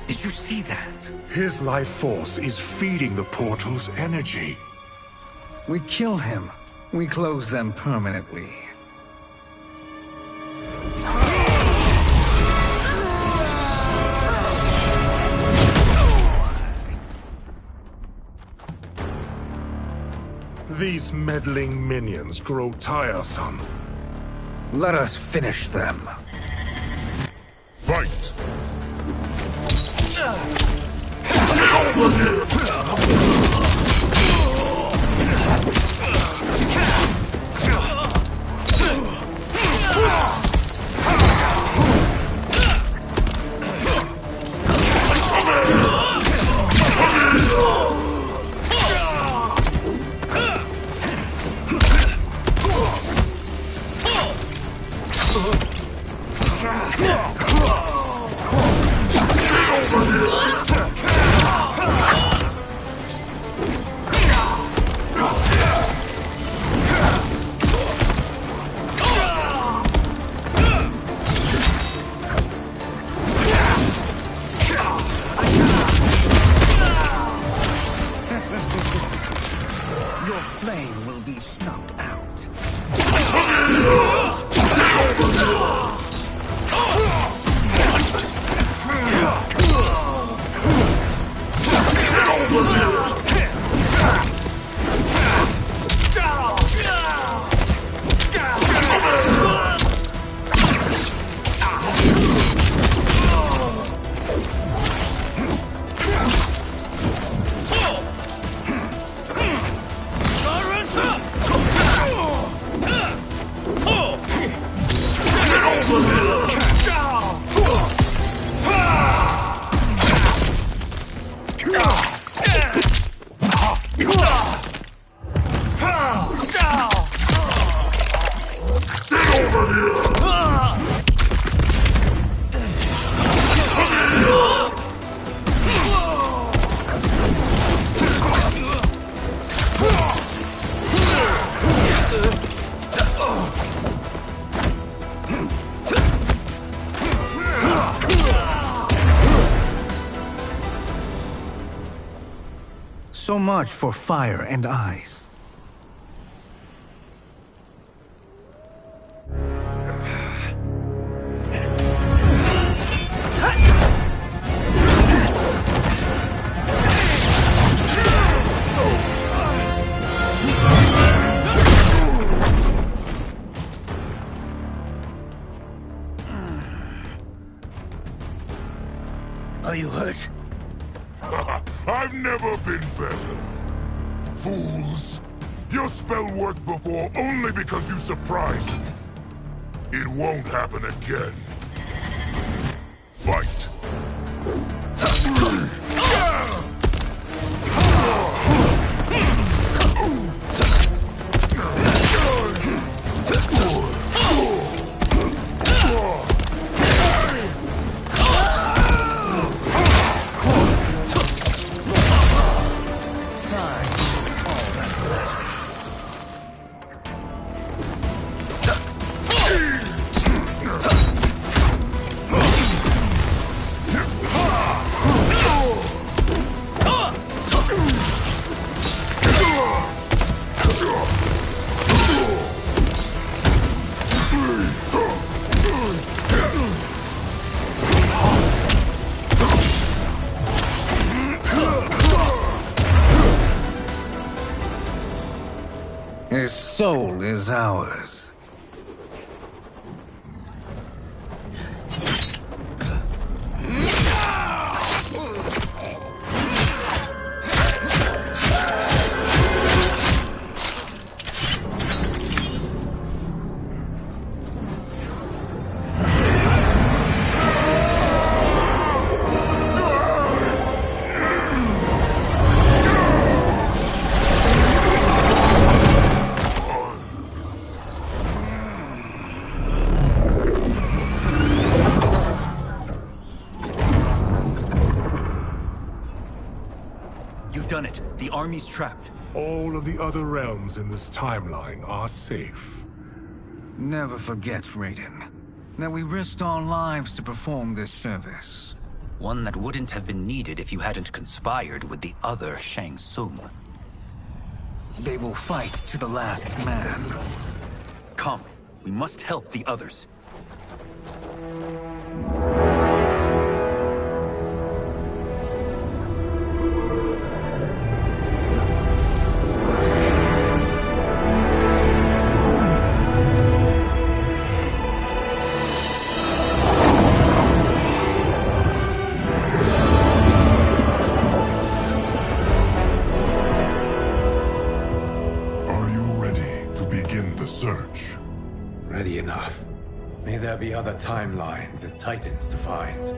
Did you see that? His life force is feeding the portal's energy. We kill him. We close them permanently. These meddling minions grow tiresome. Let us finish them. Fight! So much for fire and ice. Are you hurt? I've never been better. Fools. Your spell worked before only because you surprised me. It won't happen again. Fight. His soul is ours. You've done it. The army's trapped. All of the other realms in this timeline are safe. Never forget, Raiden, that we risked our lives to perform this service. One that wouldn't have been needed if you hadn't conspired with the other Shang Tsung. They will fight to the last man. Come, we must help the others. Search. Ready enough. May there be other timelines and titans to find.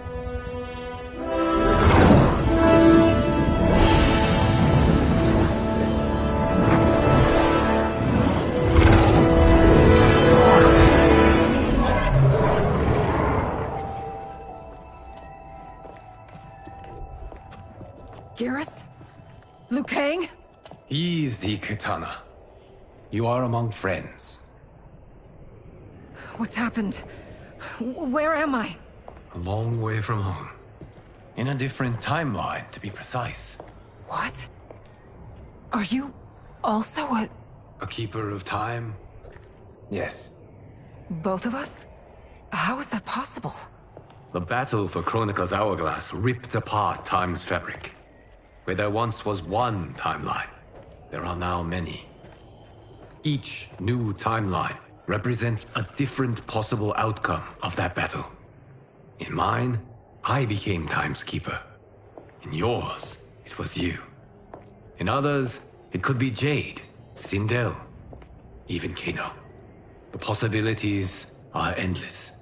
Garrus? Liu Kang? Easy, Kitana. You are among friends. What's happened? Where am I? A long way from home. In a different timeline, to be precise. What? Are you also a keeper of time? Yes. both of us? How is that possible? The battle for Chronica's Hourglass ripped apart time's fabric. Where there once was one timeline, there are now many. Each new timeline represents a different possible outcome of that battle. In mine, I became Time's Keeper. In yours, it was you. In others, it could be Jade, Sindel, even Kano. The possibilities are endless.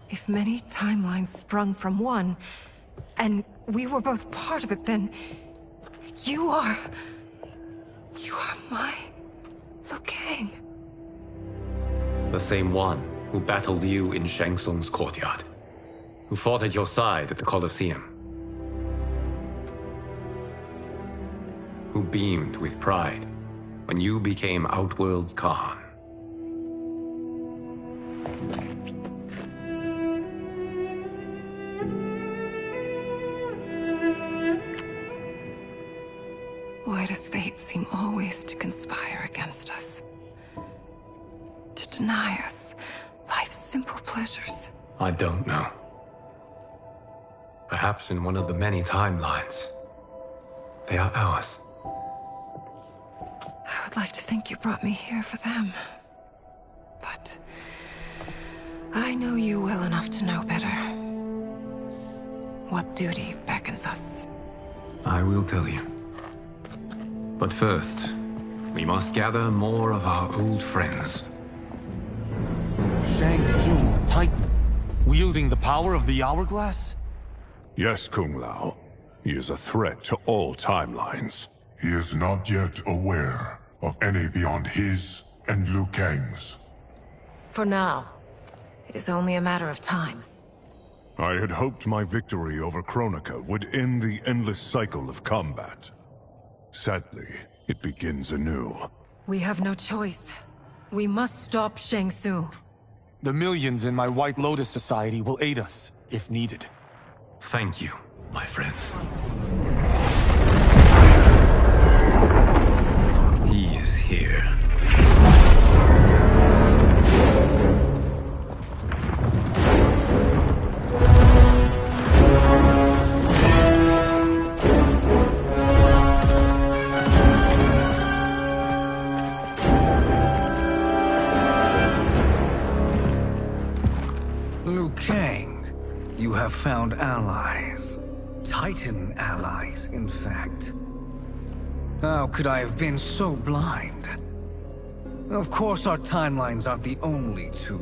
If many timelines sprung from one, and we were both part of it, then you are my Liu Kang. The same one who battled you in Shang Tsung's courtyard. Who fought at your side at the Colosseum. Who beamed with pride when you became Outworld's Khan. Why does fate seem always to conspire against us? To deny us life's simple pleasures? I don't know. Perhaps in one of the many timelines, they are ours. I would like to think you brought me here for them. But I know you well enough to know better. What duty beckons us? I will tell you. But first, we must gather more of our old friends. Shang Tsung, Titan, wielding the power of the Hourglass? Yes, Kung Lao. He is a threat to all timelines. He is not yet aware of any beyond his and Liu Kang's. For now, it is only a matter of time. I had hoped my victory over Kronika would end the endless cycle of combat. Sadly, it begins anew. We have no choice. We must stop Shang Tsung. The millions in my White Lotus Society will aid us, if needed. Thank you, my friends. He is here. Liu Kang, you have found allies. Titan allies, in fact. How could I have been so blind? Of course our timelines aren't the only two.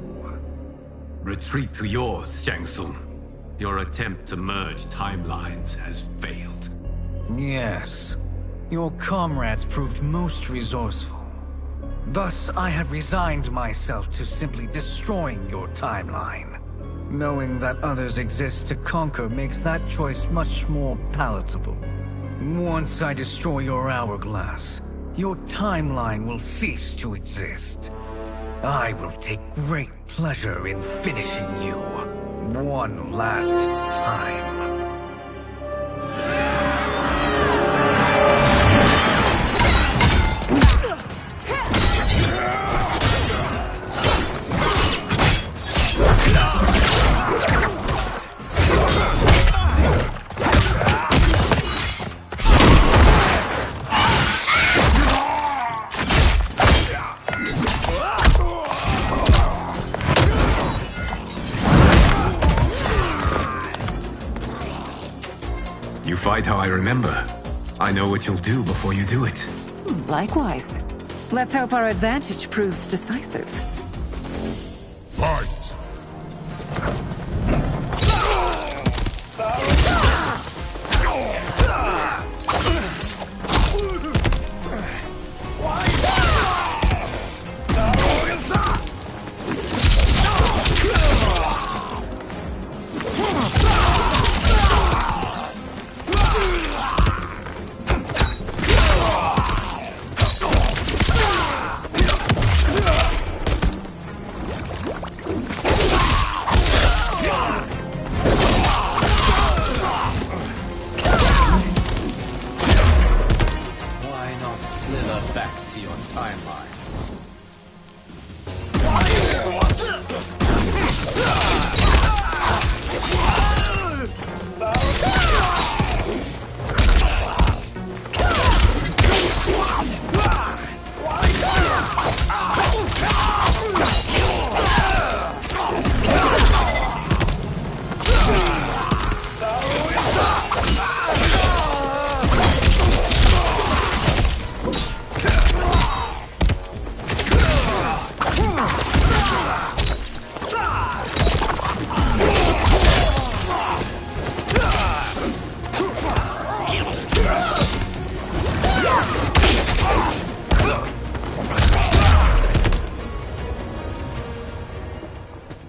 Retreat to yours, Shang Tsung. Your attempt to merge timelines has failed. Yes. Your comrades proved most resourceful. Thus, I have resigned myself to simply destroying your timeline. Knowing that others exist to conquer makes that choice much more palatable. Once I destroy your hourglass, your timeline will cease to exist. I will take great pleasure in finishing you one last time. Fight how I remember. I know what you'll do before you do it. Likewise. Let's hope our advantage proves decisive. Fight!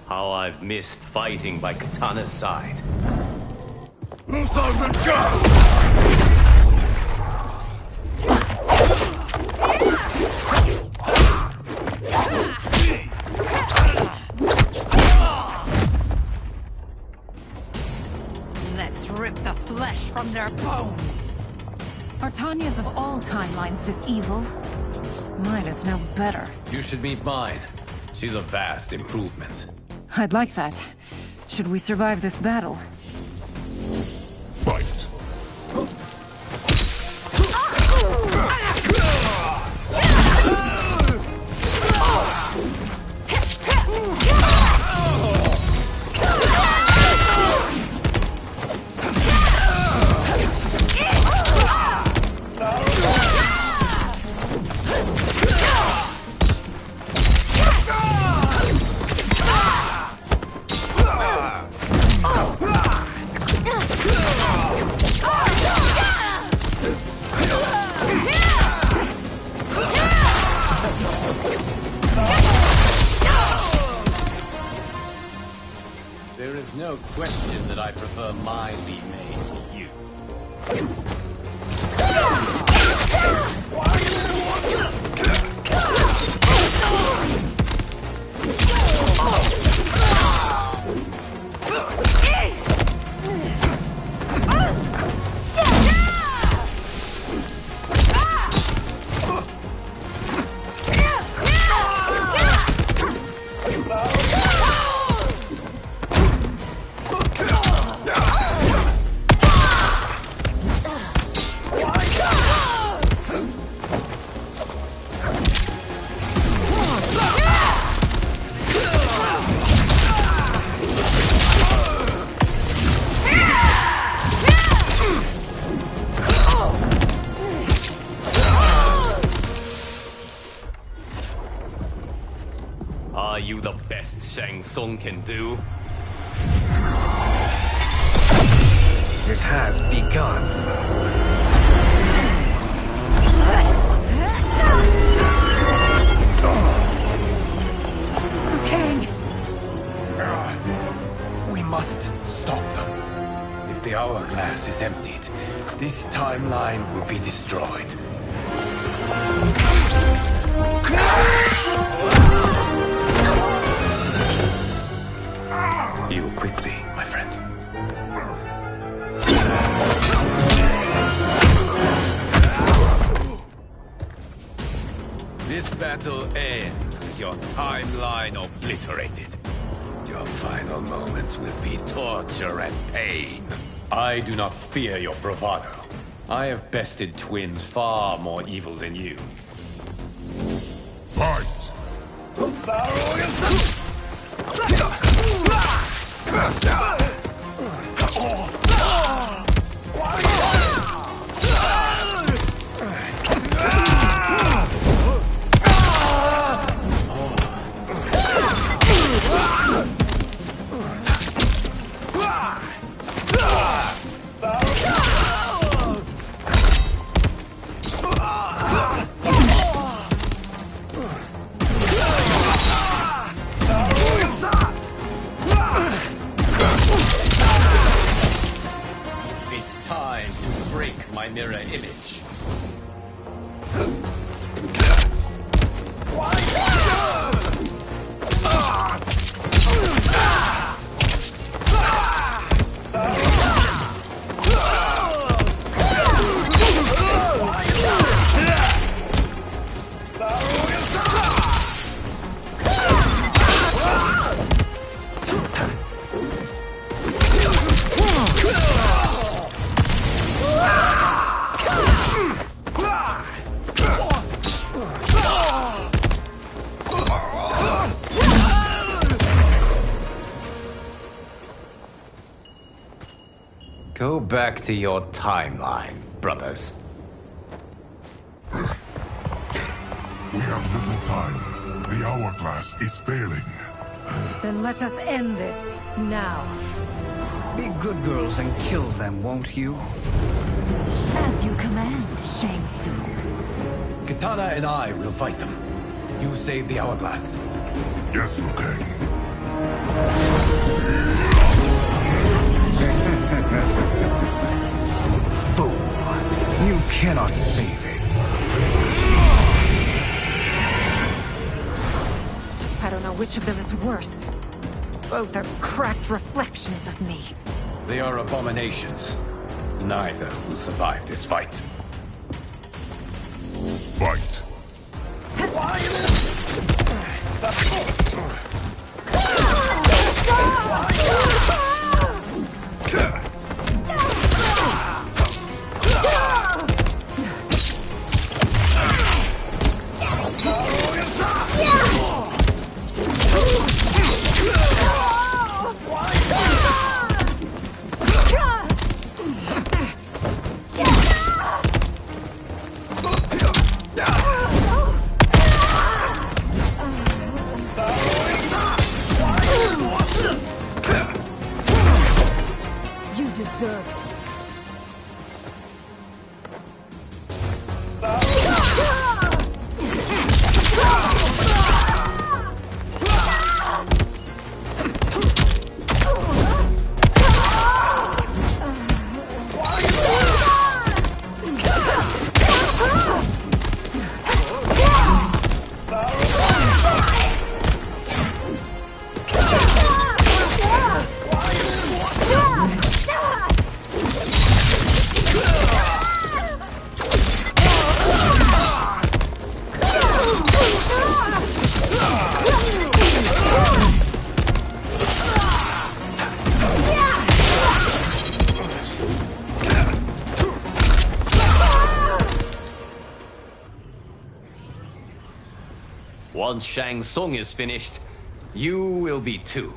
How I've missed fighting by Katana's side. Let's rip the flesh from their bones. Are Tanya's of all timelines this evil? Mine is no better. You should meet mine. She's a vast improvement. I'd like that. Should we survive this battle? Fight! There is no question that I prefer mine be made to you. Are you the best Shang Tsung can do? It has begun. Liu Kang! We must stop them. If the hourglass is emptied, this timeline will be destroyed. Heal quickly, my friend. This battle ends with your timeline obliterated. Your final moments will be torture and pain. I do not fear your bravado. I have bested twins far more evil than you. Fight! It's time to break my mirror image. Go back to your timeline, brothers. We have little time. The hourglass is failing. Then let us end this, now. Be good girls and kill them, won't you? As you command, Shang Tsung. Katana and I will fight them. You save the hourglass. Yes, Liu Kang. Fool. You cannot save it. I don't know which of them is worse. Both are cracked reflections of me. They are abominations. Neither will survive this fight. Fight. You deserve this. Once Shang Tsung is finished, you will be too.